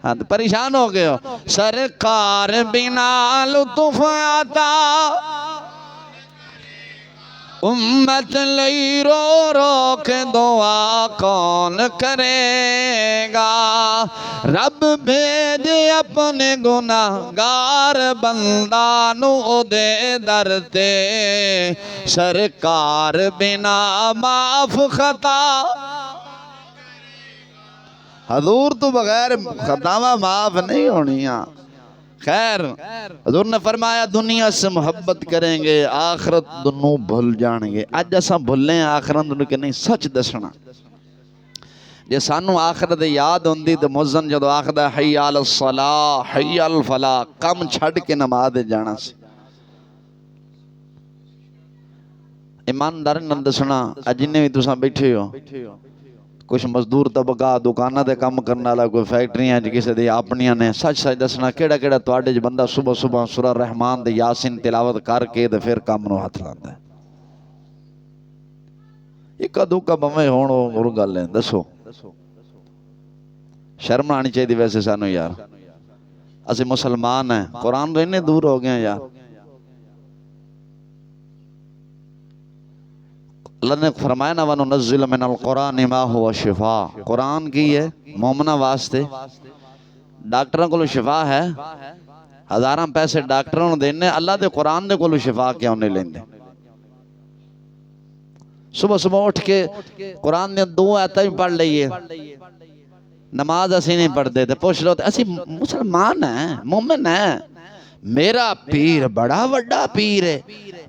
हाँ तो परेशान हो गए हो। सरकार बिना लुत्फ अता उम्मत लई रो रो के दुआ कौन करेगा। रब भेज अपने गुनाहगार बंदा नू ओदे दर ते, सरकार बिना माफ खता। हजूर तो बगैर खतावा माफ नहीं होनी। खैर हजूर ने फरमाया दुनिया से मोहब्बत करेंगे आखरत दोनों भूल जाएंगे। अज असा भुले आखरत के नहीं, सच दसना जे सानू आखरत याद होंदी तो मुअज्जिन जदों आखदा हय्या अल सलाह हय्या अल फलाह कम छड़ के नमाज जाना सी। ईमानदारी नाल दसना जिन्ने भी तुसां बैठे हो, कुछ मजदूर तबका दुकाना ते काम करने वाला, कोई फैक्ट्रियां किसी दी अपनियां ने, सच सच दसना केड़ा केड़ा तुहाडे च बंदा सुबह सुबह सूरा रहमान दे यासीन तिलावत करके ते फिर काम नूं हथ लांदा है। इक्का दुक्का भावें होण और गल है। दसो शर्म आनी चाहिए वैसे सानू यार। असी मुसलमान हैं, कुरान तो इन्ने दूर हो गए यार। अल्लाह ने फरमाया ना वनुनज़्ज़िलु मिनल कुरानि मा हुवा शिफा। कुरान की है मोमना वास्ते। डॉक्टरों को शिफा है, हज़ारां पैसे डॉक्टरों को देने, अल्लाह दे कुरान दे कोलों शिफा क्यों नहीं लेंदे। सुबह सुबह उठ के कुरान दे 2 आयतां भी पढ़ लईए, नमाज असी नहीं पढ़ते तो पुछ लो असी मुसलमान हैं, मोमिन हैं। मेरा पीर बड़ा वड्डा पीर है।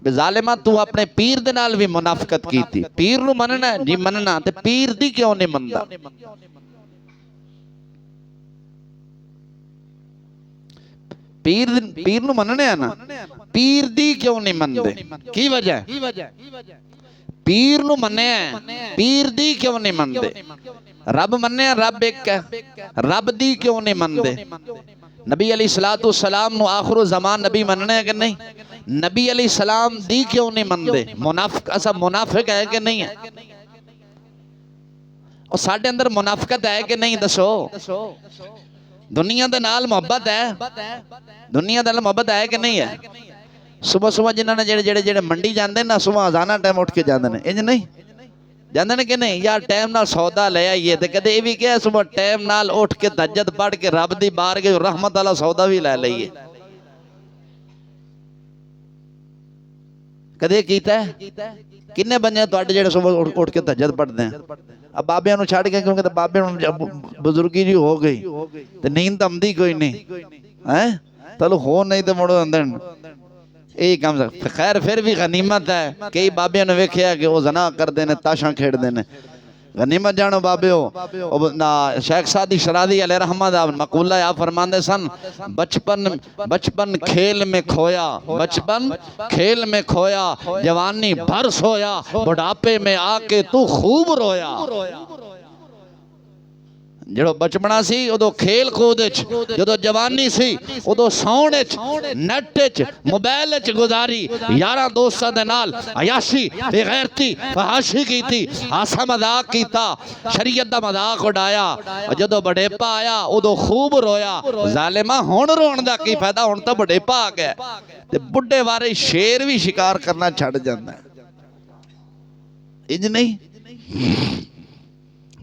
ज़ालिमा तू अपने पीर दे नाल भी मुनाफिकत की थी। पीर नू मनना जी मनना, ते पीर दी क्यों नहीं मनदा। पीर नू मनने है ना, पीर दी क्यों नहीं मनदे, की वजह? पीर नू मन्ने, पीर दी क्यों नहीं मनदे। रब मन्ने, रब एक है, रब दी क्यों नहीं मनदे। नबी अलैहिस्सलातु वस्सलाम नू आखिर ज़मान नबी मनने है कि नहीं, नबी अलैहिस्सलाम दी क्यों नहीं मनदे। मुनाफिक असा मुनाफिक है कि नहीं है, और साडे अंदर मुनाफिकत है कि नहीं। दसो दुनिया दे नाल मोहब्बत है, दुनिया दे नाल मोहब्बत है कि नहीं है। सुबह सुबह जिन्होंने जेड़े जेड़े जेड़े मंडी जाते ना, सुबह अजाना टाइम उठ के जाते हैं, इंज नहीं जाते हैं कि नहीं यार, टाइम नाल सौदा ले आइए। तो कदे ये भी क्या सुबह टाइम नाल उठ के तहज्जुद पढ़ के रब दी बार के रहमत वाला सौदा भी ले लईए। कदे कीता है? किन्ने बंदे तुहाडे जेड़े सुबह उठ के तहज्जुद पढ़ते हैं। अब बाबियां नूं छड्ड के, क्योंकि बाबे बुजुर्गी जी हो गई तो नींद आंदी कोई नहीं है। चलो हो नहीं तो मुड़ो अंदर यही काम। खैर फिर भी गनीमत है। कई बाबिया ने वेख्या कि वो जना करते हैं, ताशा खेडते हैं। गनीमत जानो बाबे हो ना। शेख सादी शरादी अलैहि रहमत मकूला आप फरमाते सन, बचपन बचपन खेल में खोया, बचपन खेल में खोया, जवानी भर सोया, बुढ़ापे में आके तू खूब रोया। जो बचपना सी उदो खेल कूद, जो जवानी सी उदो सौण नट मोबाइल गुजारी, यारा दोस्तों के नाल अयाशी बेगैरती फहाशी की थी, हासा मजाक किया, शरीयत का मजाक उड़ाया। जो बड़ेपा आया उदो खूब रोया। जालिमा हुण रोण दा की फायदा, हुण तो बड़ेपा आ गया। ते बुढ़े बारे शेर भी शिकार करना छड़ जाता है, इंज नहीं।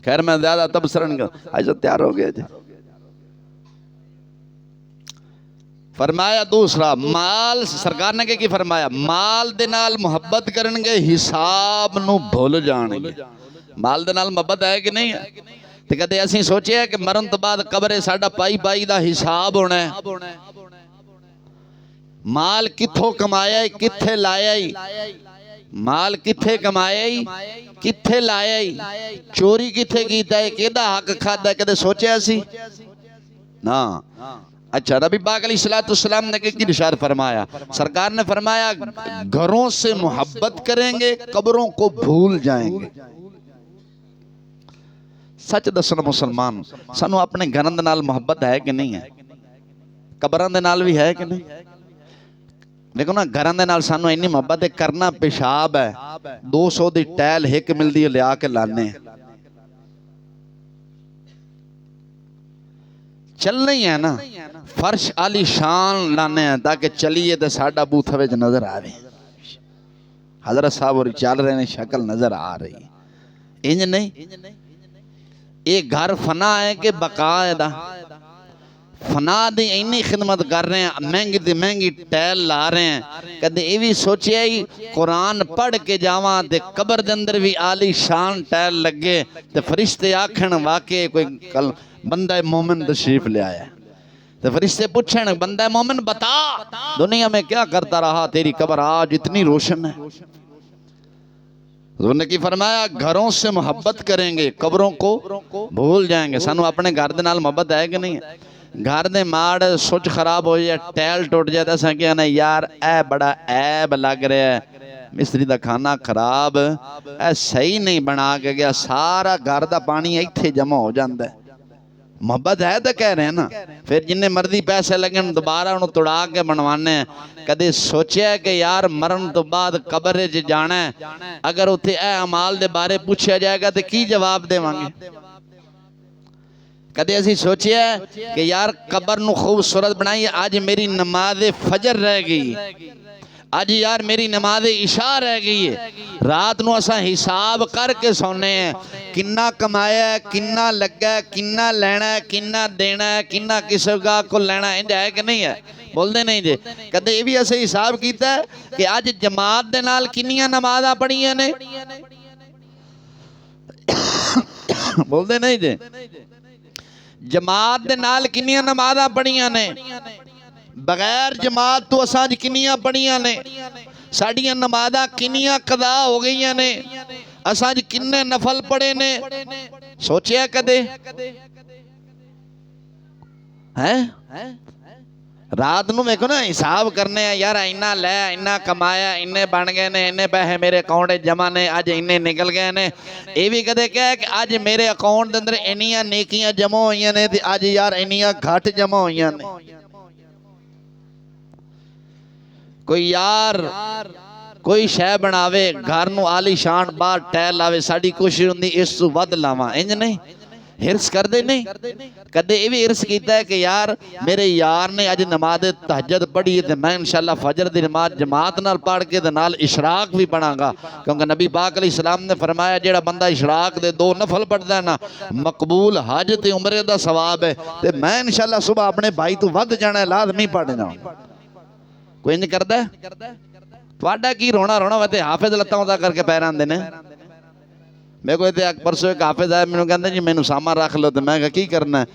खैर मैं ज्यादा तबसरन आज तो तैयार हो गया जी। फरमाया दूसरा माल, सरकार ने की फरमाया, माल दे नाल मुहब्बत करनगे, हिसाब नू भुल जाणगे। माल दे नाल मुहब्बत है कि नहीं है। ते कदे असीं सोचिया कि मरण तो बाद कब्रे साडा पाई पाई दा हिसाब होना है। माल किथों कमाया, किथे लाया, माल किथे कमाया, किथे लाया, चोरी किथे कीता है, किहदा हक खादा, कदे सोचिया सी ना। अच्छा नबी पाक अलैहिस्सलाम ने क्या इरशाद फरमाया। सरकार ने फरमाया घरों से मोहब्बत करेंगे, कब्रों को भूल जाएंगे। सच दसना मुसलमान, सानू अपने घरां दे नाल मोहब्बत है कि नहीं है, कब्रां दे नाल भी है कि नहीं। देखो ना घरां दे नाल सानू इन्नी मोहब्बत है, करना पेशाब है 200 दी टैल हिक मिलदी है, लिया के लाने चलना ही है ना। फर्श आली शान लाने हैं ताकि चलिए तो साडा बूथ विच नजर आवे। हजरत साहब और चल रहे हैं, शक्ल नजर आ रही है, इंज नहीं। ये घर फना है कि बका है दा। फना दी इन्नी खिदमत कर रहे हैं, महंगी दी महंगी टैल ला रहे हैं। कदे ये भी सोचिया ही कुरान पढ़ के जावा ते कब्र दे अंदर भी आली शान टैल लगे ते फरिश्ते आखन वाकई कोई कल बंदा मोमिन तशरीफ ले आया। तो फरिश्ते पूछन बंदा मोमिन बता दुनिया में क्या करता रहा, तेरी कब्र आज इतनी रोशन है। उन्होंने की फरमाया घरों से मोहब्बत करेंगे, कब्रों को भूल जाएंगे। सानू अपने घर दे नाल मोहब्बत है कि नहीं है। घर दे माड़ सुच खराब हो जाए, टैल टुट जाए तो अस कहना यार ए बड़ा ऐब लग रहा है, मिस्त्री का खाना खराब, ए सही नहीं बना के गया, सारा घर का पानी इत्थे जमा हो जाता है। मोहब्बत है तो कह रहे हैं ना। फिर जिन्ने मर्जी पैसे लगन दोबारा उन्होंने तुड़ा के बनवाने। कदे सोचा कि यार मरण तो बाद कब्र च जाना है, अगर उत्थे ए अमाल दे बारे पूछा जाएगा तो की जवाब देवांगे? कदे असी सोचिया कि यार कब्र नू खूबसूरत बनाई, अज मेरी नमाज फजर रह गई, अज यार मेरी नमाज इशा रह गई है, रात नू असा हिसाब करके सोने हैं किन्ना कमाया है, किन्ना लगा है, किन्ना लेना है, किन्ना देना है, किन्ना किसी गा को लेना है, इंज है कि नहीं है? बोलते नहीं जे कदे ये भी ऐसे हिसाब किया है कि अज जमात दे नाल किन्नियां नमाज़ां पढ़ियां ने? बोलते नहीं जे जमात दे नाल किन्नियां नमाज़ां पढ़ियां ने? बगैर जमात तो असां किन्नियां पढ़ियां ने? साडियां नमाज़ां किन्नियां कदा हो गई ने? असां किन्ने नफल पढ़े ने? सोचिया कदे है? रात नू देखो ना हिसाब करने यार, इन्ना लै, इन्ना कमाया, इन्ने बन गए ने, इन्ने पैसे मेरे अकाउंट जमा ने, अज इन्ने निकल गए ने। ये भी कदे क्या कि अज मेरे अकाउंट के अंदर इन्नियां नेकियां जमा हुई ने ते अज यार इन्नियां घट जमा हुई ने। कोई यार कोई शह बनावे घर नू आलीशान बाहर टैल लावे, साड़ी कोशिश होंदी इस तू वध लावां, इंज नहीं हिरस करते नहीं? कदे ये भी हिरस किया है कि यार मेरे यार ने अज नमाज तहज्जुद पढ़ी है, मैं इंशाअल्लाह फजर की नमाज जमात नाल पढ़ के नाल इशराक भी पढ़ांगा, क्योंकि नबी पाक अलैहिस्सलाम ने फरमाया जेड़ा बंदा इशराक दे 2 नफल पढ़ता है ना, मकबूल हज ते उमरे दा सवाब है। ते मैं इंशाअल्लाह सुबह अपने भाई तो वध जाना है, लाजमी पढ़ जाऊँ। कोई इंज करदा है? तुहाडा की रोना रोना वे ते हाफिज लत्तां उदा करके पैर आंदे ने। मेरे को इतने परसों एक हाफिज आया, मैंने कहते जी मैनू सामान रख लो, तो मैं कहा की करना है?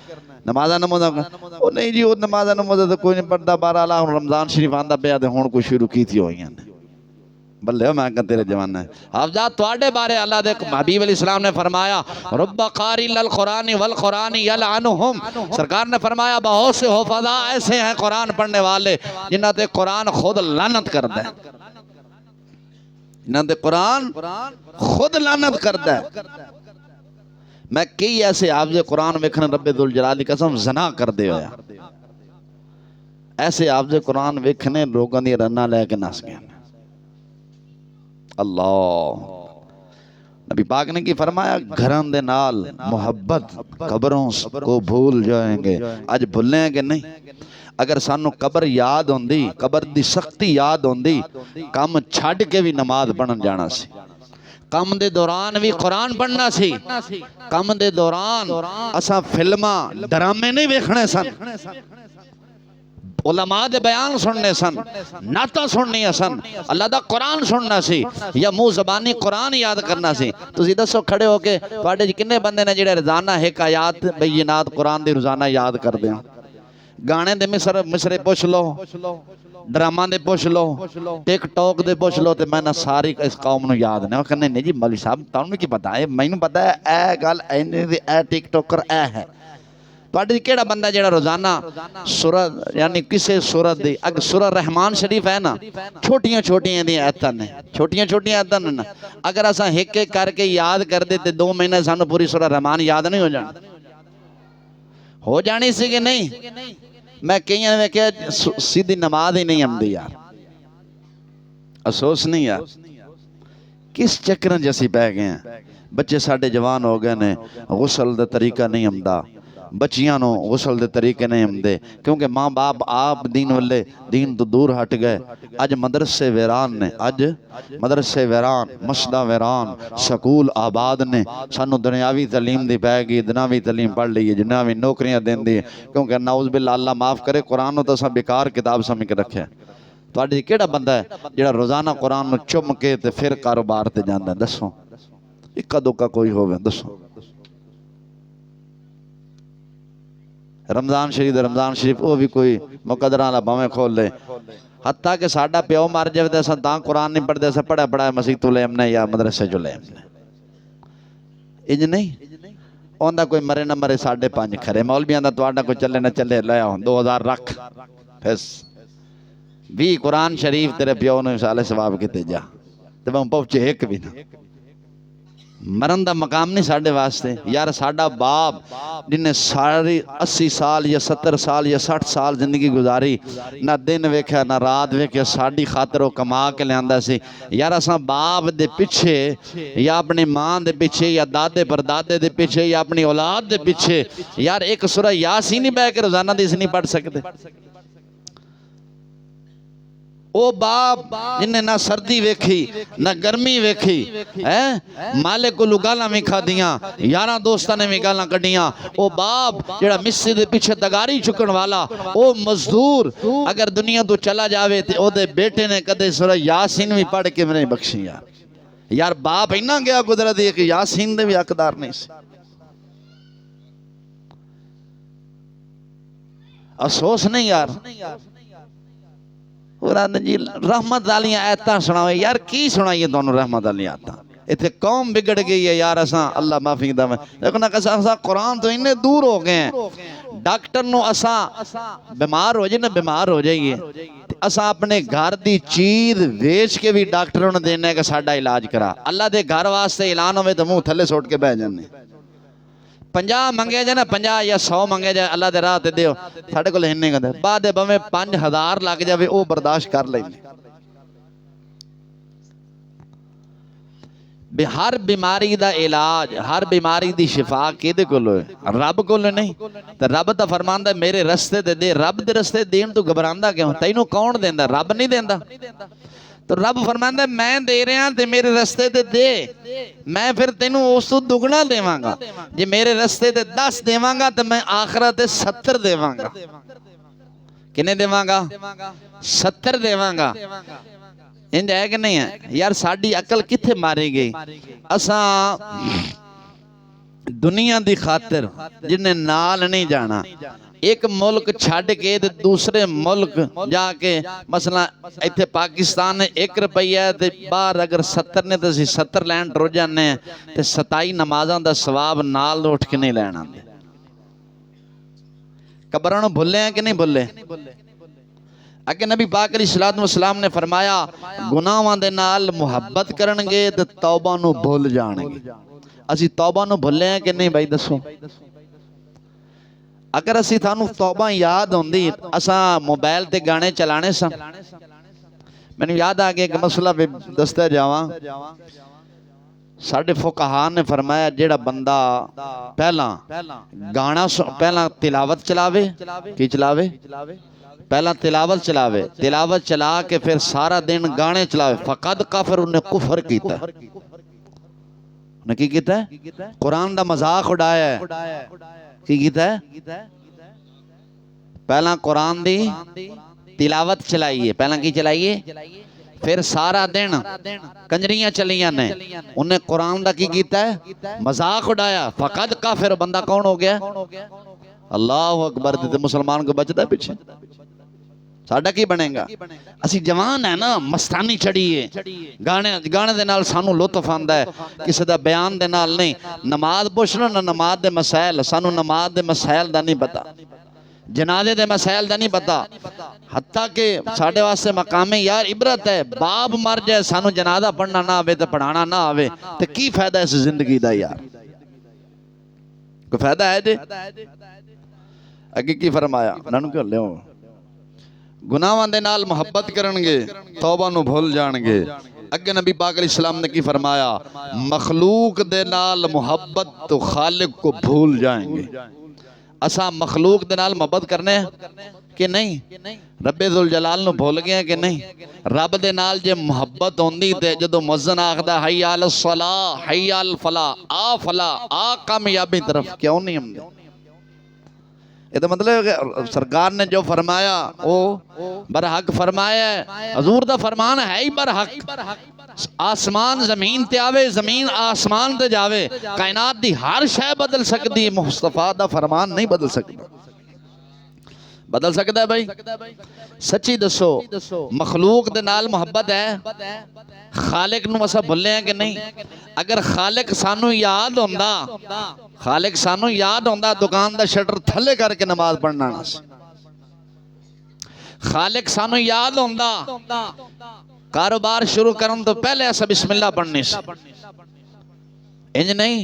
नमाज़ा नमाज़ा वो नहीं जी, वो नमाज़ा नमाज़ा तो कोई नहीं पढ़ता, 12 ला रमजान शरीफ आंदा पिया तो हुण कोई शुरू की थी हुई ने। बल्ले मैं कहा तेरे जमाना है। हाफिजा तुहाडे बारे अल्लाह दे हबीब अलैहिस्सलाम ने फरमाया रब्बा क़ारिल अल क़ुरानी वल क़ुरानी यलअनुहुम, सरकार ने फरमाया बहुत से हुफ़ज़ा ऐसे हैं कुरान पढ़ने वाले जिन्हां ते कुरान खुद लानत करदा है, जिन्हां ते कुरान खुद लानत करदा है। मैं कई ऐसे हाफिज़े कुरान वेखने रब्बे दुल जलाल दी कसम ज़ना करदे होया, ऐसे हाफिज़े कुरान वेखने लोगों दी रन्ना लैके नस गए। अल्लाह नबी पाक ने की फरमाया घरन दे नाल मोहब्बत कब्रों को भूल जाएंगे। आज भूले हैं कि नहीं? अगर सानू कब्र याद होंदी, कब्र दी सख्ती याद होंदी, काम छड़ के भी नमाज पढ़न जाना सी, कम दे दौरान भी कुरान पढ़ना सी, कम दे दौरान असा फिल्मा ड्रामे नहीं वेखने सन, उलमा दे बयान सुनने सन, नाता सुननियां सन, अल्लाह दा कुरान सुनना सी या मुंह जबानी कुरान याद करना सी। तुसी दसो खड़े होके तुहाडे च किन्ने बंदे ने जेड़े रोजाना एक आयत बैयिनात कुरान दी रोजाना याद करदे हो? गाने दे मिसरे पुछ लो, ड्रामा दे पुछ लो, टिकटॉक दे पुछ लो, ते मैं ना सारी इस कौम नूं याद ने। कहने नहीं जी मौलवी साहब तुहानूं की पता है, मैनूं पता है ए गल ए टिकटॉकर ए है। तुहाडे केड़ा बंदा जेड़ा रोजाना सूरत यानी किसी सूरत दी अग सूरत रहमान शरीफ है ना, छोटियां छोटियां दी आयतां ने, छोटियां छोटियां आयतां ने ना, अगर असा एक एक करके याद कर दे ते 2 महीने सानू पूरी सूरत रहमान याद नहीं हो जानी? हो जानी सी कि नहीं? मैं कई ने वेख्या सीधी नमाज ही नहीं आती यार, अफसोस नहीं यार, किस चक्कर च असीं पै गए हैं। बच्चे साडे जवान हो गए ने, गुसल दा तरीका नहीं आंदा, बच्चियां नूं गुसल दे तरीके नहीं आंदे, क्योंकि माँ बाप आप दीन वाले दीन तो दूर हट गए। अज मदरसे वैरान ने, अज मदरसे वैरान, मस्जिदां वैरान, स्कूल आबाद ने। सानू दुनियावी तलीम दी पै गई, दुनियावी तलीम पढ़ ली है, जिन्ना भी नौकरियां देंदी है, क्योंकि नाउज़ बिल्लाह अल्लाह माफ़ करे कुरान नूं तो असां बेकार किताब समझ के रखे। तुहाडे केड़ा बंदा है जिहड़ा रोजाना कुरान नूं चुम के ते फिर कारोबार ते जांदा? दसो इक्का दुक्का कोई होवे? दसो। रमजान शरीफ वो भी कोई मुकदरा वाला भावें खोल ले, हत्ता कि साडा प्यो मर जाए तो असां तां कुरान नहीं पढ़ते, असां पढ़ा पढ़ाया मसीह तो ले आमने या मदरसे चो ले आमने। इंज नहीं आंदा कोई मरे न मरे 5.5 खरे। मौलवियां दा तुहाडा कोई चले न चले लै 2000 रख फिस 20 कुरान शरीफ तेरे प्यो ने साले सवाब किते जा, ते मैं पहुंचे एक भी ना। मरन का मकाम नहीं साढ़े वास्ते यार। साडा बाप जिन्हें सारी 80 साल या 70 साल या 60 साल जिंदगी गुजारी, ना दिन वेख्या ना रात वेख्या, साड़ी खातर वो कमा के लिया सी यार। असा बाप दे पिछे या अपनी मां दे पिछे या दादे परदादे दे पिछे या अपनी औलाद दे पिछे यार एक सूरह यासीन नहीं बह के रोजाना दी नहीं पढ़ सकते। ओ बाप जिन्हें ना सर्दी वेखी ना गर्मी वेखी है, मालिक को गाला भी खादियां, यारा दोस्तों ने भी गाला कढ़ियां। ओ बाप जेड़ा मिस्सी दे पीछे दगारी चुकन वाला, ओ मजदूर अगर दुनिया तो चला जावे ते ओदे बेटे ने कदे सूरह यासीन भी पढ़ के नहीं बख्शी यार। यार बाप इन्ना गया कुदरत कि यासीन दे भी हकदार नहीं सी। अफसोस नहीं यार। जी रहमत वालियां आयतां सुनाओ यार, की सुनाइए तुहानू रहमत वालियां आयतां। इतने कौम बिगड़ गई है यार। असा अल्लाह माफी दा लेकिन असा कुरान तो इन्ने दूर हो गए हैं। डॉक्टर नु असा बीमार हो जाए ना, बीमार हो जाइए असा अपने घर की चीज वेच के भी डॉक्टरों ने देना कि साडा इलाज करा। अल्लाह के घर वास्ते ऐलान हो तो मुंह थले सुट के बह जाने। 50 मंगे जाए ना, 50 या 100 मंगे जाए अल्लाह के राह ते दिओ, साडे कोल इन्ने कहंदे बाद भावें 5000 लग जाए वो बर्दाश्त कर लेंगे। हर बीमारी का इलाज, हर बीमारी की शिफा किहदे कोलों है? रब कोलों नहीं। तो रब तो फरमांदा मेरे रस्ते ते दे। रब दे रस्ते देन तू घबरांदा क्यों? तैनू कौन देंदा? रब नहीं देंदा। तो रब फरमांदा मैं दे रहा ते मेरे रस्ते ते दे, मैं फिर तेनू उस तो दुगना देवांगा। जे मेरे रस्ते ते 10 देवांगा तो मैं आखिरत 70 देवांगा। किन्ने देवांगा? 70 देवांगा। इंज है कि नहीं है यार? साडी अकल किथे मारी गई? असा दुनिया दी खातिर जिन्हें नाल नहीं जाना, एक मुल्क छड़ के दूसरे मुल्क जाके, मसला इत्थे पाकिस्तान 1 रुपया ते बाहर अगर 70 ने तो 70 लैन टुर जाने ते 27 नमाज़ां दा सवाब नाल उठ के नहीं लैना। कब्रां नूं भुल्ले हैं कि नहीं भुल्ले? अगे नबी पाक अलैहिस्सलातु वस्सलाम ने फरमाया गुनाहां दे नाल मुहब्बत करनगे ते तौबा नूं भुल जाणगे। असी तौबा नूं भुल्ले हैं कि नहीं भाई दसो? अगर असी थानू तौबा याद होंदी, असा मोबाइल ते गाने चलाने सा। मैनू याद आ गया एक मसला भी दसदा जावां। साडे फुकहा ने फरमाया जेड़ा बंदा पहला गाना पहला तिलावत चलावे, की चलावे? पहला तिलावत चलावे, तिलावत चला के फिर सारा दिन गाने चलावे, फकद काफिर उन्हें कुफर कीता। की कीता? कुरान दा मजाक उड़ाया है। की कीता? पहला कुरान दी तिलावत चलाइए, पहला की चलाइए, फिर सारा दिन कंजरियां चलियां ने, उन्हें कुरान दा की कीता है? मजाक उड़ाया। फकद काफिर बंदा कौन हो गया? अल्लाह अकबर। ते मुसलमान को बचदा पीछे साडा की बनेगा? असी जवान है ना, मस्तानी चढ़ी है, गाने गाने दे नाल सानू लुत्फ आंदा है, किसी दा बयान दे नाल नहीं। नमाज पुछ लो ना, नमाज दे मसाइल, सानू नमाज दे मसाइल दा नहीं पता, जनाजे दे मसाइल दा नहीं पता। हत्ता के साडे वास्ते मकामे यार इबरत है, बाप मर जाए सानू जनाजा पढ़ना ना आवे ते पढ़ाना ना आवे ते की फायदा इस जिंदगी दा यार? कोई फायदा है जे? अगे की फरमाया? नानू क्यों लियो? गुनाहां दे नाल मुहब्बत करनगे, तौबा नूं भुल जाणगे। अगे नबी पाक अलैहिस्सलाम ने की फरमाया? मखलूक दे नाल मुहब्बत तो खालिक को भूल जाएंगे। असा मखलूक दे नाल मुहब्बत करने कि नहीं? रब्बे जुल जलाल नूं भुल गए कि नहीं? रब दे नाल जे मुहब्बत होंदी ते जदों मुअज्जिन आखदा हय्या अलस सलाह हय्या अल फलाह, आ फलाह आ कामयाबी तरफ, क्यों नहीं आंदे? ये तो मतलब सरकार ने जो फरमाया वो बरहक फरमाया है। हजूर दा फरमान है ही बरहक। आसमान जमीन ते आवे, जमीन आसमान ते जावे, कायनात दी हर शय बदल सकती है, मुस्तफा दा फरमान नहीं बदल सकता। बदल सकता है भाई? सच्ची दसो, मखलूक दे नाल मुहब्बत है, खालिक नूं असां भुल्ले हैं कि नहीं? अगर खालिक सानू याद होंदा, खालिक सानू याद होंदा, दुकान दा शटर थले करके नमाज पढ़ना ना। खालिक सानू याद होंदा, कारोबार शुरू करन तो पहले असां बिस्मिल्लाह पढ़नी सी। इंज नहीं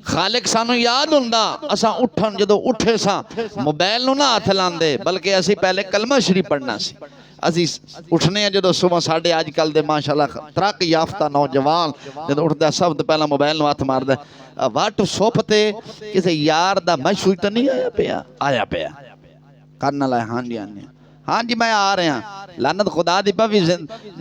खालिक सानू याद हुंदा असां उठन जदों उठे सां मोबाइल नूं ना हथ लांदे बल्कि असीं पहले कलमा शरीफ पढ़ना सी असीं उठने जदों सुबह साढ़े अजकल दे माशाअल्लाह तरक्की याफ्ता नौजवान जदों उठदा सब तो पहला मोबाइल नूं हथ मारदा वट सुप ते किसी यार दा मैसेज तो नहीं आया पिया करना लाए हाँ जी हाँ जी मैं आ रहा लानत खुदा दी पवी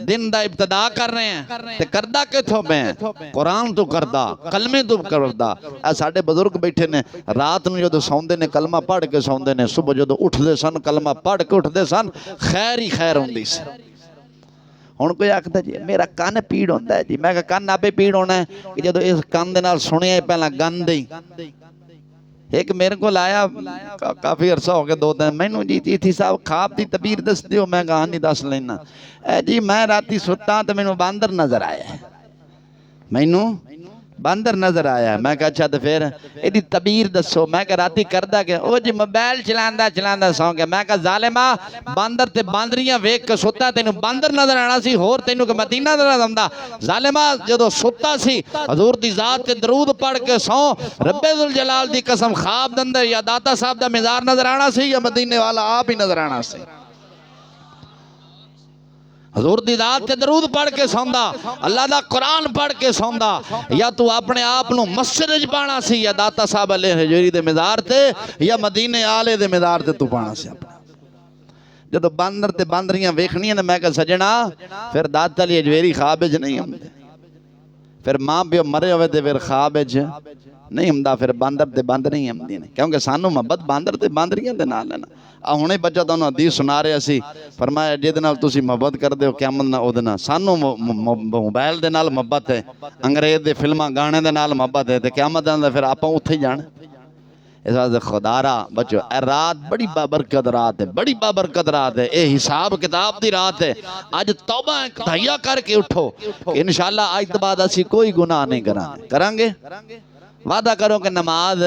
दिन दा इब्तदा कर रहे हैं ते करदा किथों मैं कुरान तो करदा कलमे तो करदा आ साडे बुजुर्ग बैठे ने रात नूं जदों सौंदे ने कलमा पढ़ के सौंदे ने सुबह जदों उठदे सन कलमा पढ़ के उठदे सन खैर ही खैर हुंदी सी हुण कोई आखदा जी मेरा कन्न पीड़ होंदा है जी मैं कहा कन्न आपे पीड़ होना है कि जदों इस कन्न दे नाल सुनिया पहला गंद ही एक मेरे को आया काफ़ी अरसा हो गया 2 दिन मैनू जी चीथी साहब खाब की तबीर दस दियो मैं कहा नहीं दस लेना जी मैं राती सुता तो मैनू बांदर नजर आया मैनू बांदर नजर आया मैं कहा अच्छा तो फिर यदी तबीर दसो मैं कहा राती करदा क्या ओ जी मोबाइल चलांदा चलांदा सौ गया मैं कहा जालिमा बांदर ते बांदरियां वेख के सुता तेनू बांदर नजर आना सी होर तेनू के मदीना नजर आंदा जालिमा जदों सुता सी हजूर दी जात ते दरूद पढ़ के सौ रब्बे जुल जलाल दी कसम ख्वाब दे अंदर या दाता साहब दा मज़ार नजर आना सी या मदीने वाला आप ही नजर आना सी हजूर दी दात ते दरूद पढ़ के सौंदा अल्लाह दा कुरान पढ़ के सौंदा या तू अपने आप नू मस्जिद च पाना सी या दाता साहब अले हजूरी दे मज़ार ते या मदीने आले दे मज़ार ते तू पाना सी अपना जदों बांदर ते बांदरियां वेखनियां ने मैं कहा सजना फिर दाता अली हजवेरी ख्वाब च नहीं आउंदे फिर मां प्यो मरे होवे ते फिर ख्वाब च नहीं आउंदा फिर बांदर ते बांदर ही आउंदियां ने क्योंकि सानू मोहब्बत बांदर ते बांदरियां दे नाल है ना आ हुणे बच्चा तुहानू हदीस सुना रहे सी फरमाया जिहदे नाल तुसीं मोहब्बत करदे हो क़यामत नाल उहदे नाल सानू मोबाइल दे नाल मोहब्बत है अंग्रेज दे फिल्मां गाने दे नाल मोहब्बत है ते क़यामत नाल फिर आपां उत्थे ही जाना इस वास्ते खुदारा बच्चो ए रात बड़ी बाबरकत रात है बड़ी बाबरकत रात है ये हिसाब किताब दी रात है अज तौबा तहैया करके उठो इंशाअल्लाह आज तो बाद असीं कोई गुनाह नहीं करांगे वादा करो कि नमाज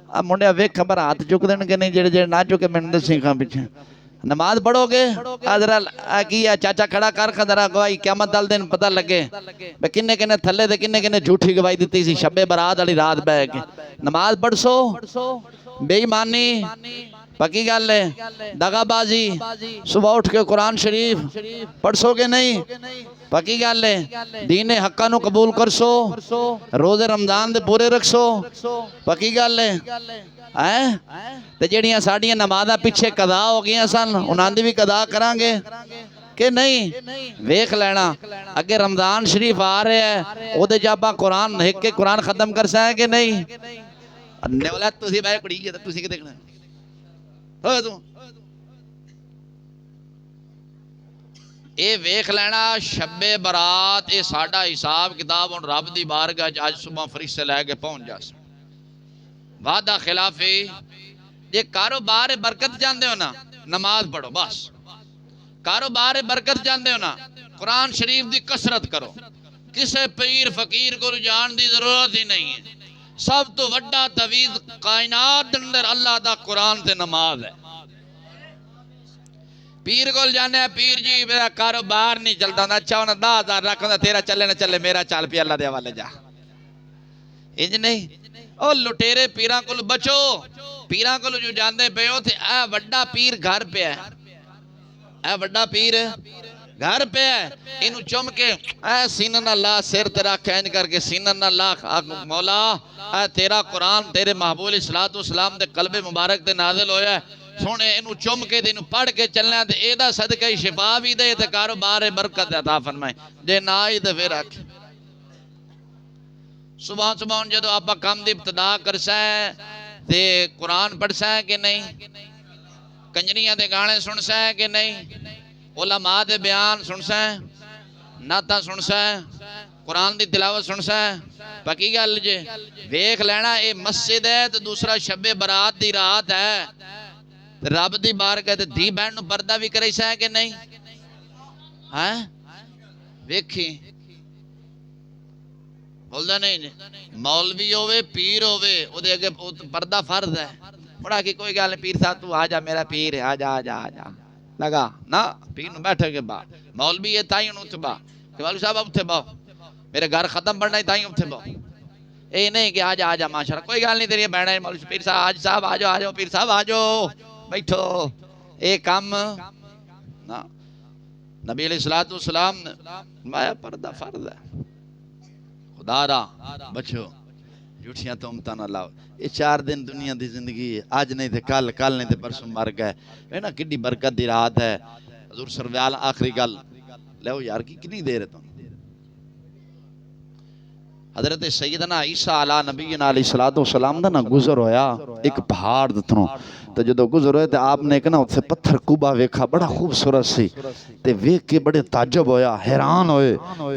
आ मुंडिया वेख खबर हाथ चुक देन के नहीं जेड़े जेड़े ना चुके मैनूं दसी खां पिछे नमाज पढ़ोगे जरा की है चाचा खड़ा कर जरा गवाही क़यामत वाले दिन पता लगे किन्ने किन्ने थले ते किन्ने किन्ने झूठी गवाही दी सी शब्बे बरात वाली रात बह के नमाज पढ़सो बेईमानी पक्की गल है दगाबाजी सुबह उठ के कुरान शरीफ पढ़सोगे नहीं पक्की गल है दीने हक्का नू कबूल करसो रोजे रमजान दे पूरे रखसो पक्की गल है ते जेड़ियां साडियां नमाज़ां पिछे कदा हो गई सन उन्हां दी भी कदा करांगे कि नहीं वेख लेना अगे रमजान शरीफ आ रहा है ओदे च आपां कुरान हिक के कुरान खत्म कर सके कि नहीं नेवला तुसीं बाय कुड़ी है तुसीं कि देखना हो तू ये वेख लेना शब्बे बरात ये साडा हिसाब किताब हुण रब दी बारगाह च अज सुबह फरिश्ते लैके पहुंच जास वादा खिलाफी जे कारोबार बरकत चाहते हो ना नमाज पढ़ो बस कारोबार बरकत चाहते हो ना कुरान शरीफ की कसरत करो किसी पीर फकीर को जान की जरूरत ही नहीं है सब तो वड्डा तवीज कायनात अंदर अल्लाह दा कुरान ते नमाज है पीर को जाने पीर जी मेरा कारोबार नहीं चलता अच्छा उन्हें 10,000 रख तेरा चले ना चले मेरा चल पिया अल्लाह दे हवाले जा इंज नहीं ओ लुटेरे पीरां को बचो पीरां को जो जाते पे हो ए वड्डा पीर घर पे है ए वड्डा पीर घर पे है इनू चुम के ए सीना ना ला सिर तेरा कैंज करके सीना ना ला मौला ए तेरा कुरान तेरे महबूब अलैहिस्सलातु वस्सलाम दे कल्बे मुबारक ते नाज़िल होया सोने इनू चुम के इनू पढ़ के चलना ते एदा सदका ही शिफा भी दे ते कारोबार बरकत अता फरमाए जे ना ही ते फिर आखे सुबह सुबह जो आप काम की इब्तदा करसा है ते कुरान पढ़सा है कि नहीं कंजरियां दे गाने सुनसा है कि नहीं उलमा दे बयान सुनसा है नाता सुनसा है कुरान की तिलावत सुनसा है पक्की गल जे वेख लेना ये मस्जिद है तो दूसरा शब्बे बरात की रात है रब की बारगाह ते धी बहन पर्दा भी करेसा है कि नहीं है वेखी बोलता नहीं मौलवी होवे पीर होवे उहदे अगे पर्दा फर्ज है बड़ा कि कोई गल पीर साहब तू आ जा मेरा पीर है आ जा आ जा आ जा लगा ना पीर नूं बैठे के बा मौलवी है ताई उन्हें उत्थे बा वालू साहब उत्थे बाओ मेरे घर खत्म पढ़ना ताई उत्थे बाओ ये नहीं कि आज आ जा माशाल्लाह कोई गल नहीं तेरी बहना मौलवी पीर साहब आज साहब आ जाओ पीर साहब आ जाओ बैठो ये काम ना नबी अलैहिस्सलाम ने माया पर्दा फर्ज है खुदारा बचो झूठियां तोहमतां ना लाओ ये 4 दिन दुनिया की जिंदगी है आज नहीं तो कल कल नहीं तो परसों मर गए है ना किड्डी बरकत दी रात है हजूर सरवाल आखिरी गल लो यार की कितनी देर है तुम हजरत सैयदना ईसा अला नबीना अलैहिस्सलातु वस्सलाम दा ना गुजर होया एक पहाड़ दथरों तो जो गुजर होया तो आपने एक ना उत्थे पत्थर कुबा वेखा बड़ा खूबसूरत सी ते वेख के बड़े ताज्जुब होया हैरान होए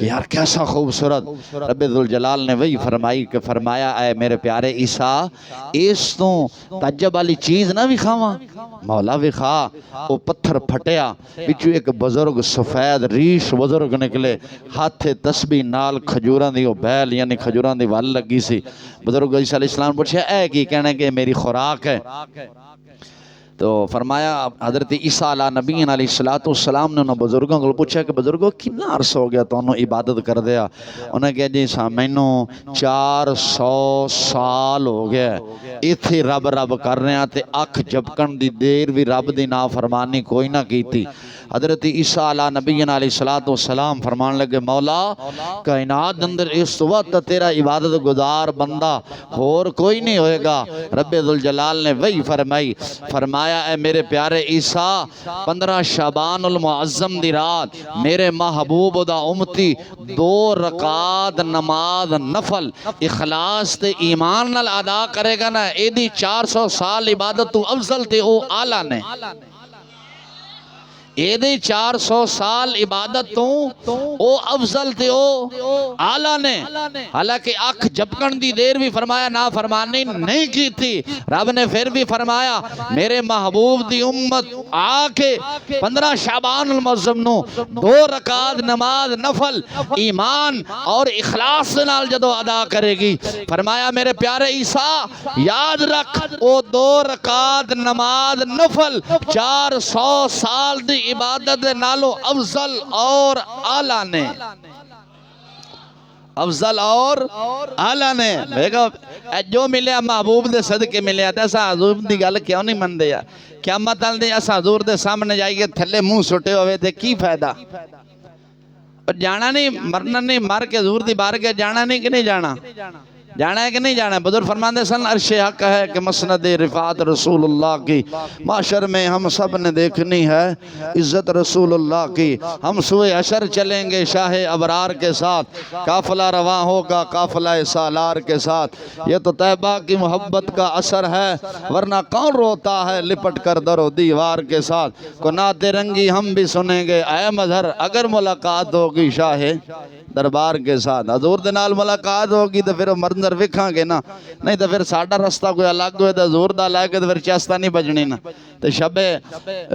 यार कैसा खूबसूरत रब्बे जुल जलाल ने वही फरमाई कि फरमाया ऐ मेरे प्यारे ईसा इस तो ताज्जुब वाली चीज ना विखावा मौला विखा वो पत्थर फटिया पिछू एक बुजुर्ग सफेद रीश बुजुर्ग निकले हाथे तस्बीह नाल खजूरां दी बैल यानी खजूरां दी वल लगी सी बुजुर्ग ईसा अलैहिस्सलाम पूछया ऐ की कहने के मेरी खुराक है तो फरमाया हजरत ईसा अला नबीना अलैहिस्सलातु वस्सलाम ने उन्होंने बुजुर्गों को पूछा कि बुजुर्गो कितना अरसा हो गया तुहानू इबादत कर दिया उन्हें कहा जी मैनू 400 साल हो गया इत्थे रब रब कर रहे ते अख झपकन दी देर भी रब दी नाफरमानी कोई ना कीती हजरत ईसा अला नबीना अलैहिस्सलातु वस्सलाम फरमान लगे मौला कायनात अंदर इस वक्त तेरा इबादत गुजार बंदा होर कोई नहीं होएगा रब्बे जुल जलाल ने वही फरमाई फरमाया है मेरे प्यारे ईसा 15 शाबानुल मुअज्जम दी रात मेरे महबूब दा उम्मती 2 रकात नमाज नफल इखलास ते ईमान नाल अदा करेगा ना एदी 400 साल इबादत तू अफजल ते ओ आला ने एदे 400 साल इबादत तू ओ अफजल ते ओ आला ने हालांकि अख झपकन दी देर भी फरमाया ना फरमानी नहीं की थी रब ने फिर भी फरमाया मेरे महबूब दी उम्मत आके 15 शाबान मुअज्जम नु 2 रकात नमाज नफल ईमान और इखलास नाल जदों अदा करेगी फरमाया मेरे प्यारे ईसा याद रख ओ 2 रकात नमाज नफल 400 साल दी इबादत नालों अफजल और आला ने अफजल और आला ने जो मिले महबूब दे सदके मिले असा हजूर दी गल क्यों नहीं मनते यार क़यामत वाले दिन असा हजूर दे सामने जाइए थले मुंह सुटे होवे ते की फायदा पर जाना नहीं मरना नहीं मर के हजूर दी बारगाह जाना नहीं कि नहीं जाना जाना है कि नहीं जाना है बुजुर्ग फरमाते सन अर्श हक है कि मसनद रिफात रसूलुल्लाह की माशर में हम सब ने देखनी है इज्जत रसूलुल्लाह की हम सुए अशर चलेंगे शाह अबरार के साथ काफिला रवा होगा काफिला सालार के साथ ये तो तैबा की मोहब्बत का असर है वरना कौन रोता है लिपट कर दरो दीवार के साथ को नाते रंगी हम भी सुनेंगे ऐ मजहर अगर मुलाकात होगी शाह दरबार के साथ हजूर दे नाल मुलाकात होगी तो फिर मंजर वेखांगे ना नहीं तो फिर साडा रास्ता कोई अलग होए तो हजूर दा लैके तो फिर चेस्ता नहीं बजनी ना तो शबे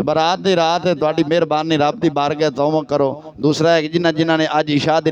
बरात दी रात है तुहाडी मेहरबानी रब दी बारगाह तौबा करो दूसरा है जिन्हां जिन्हां ने अज इशा दी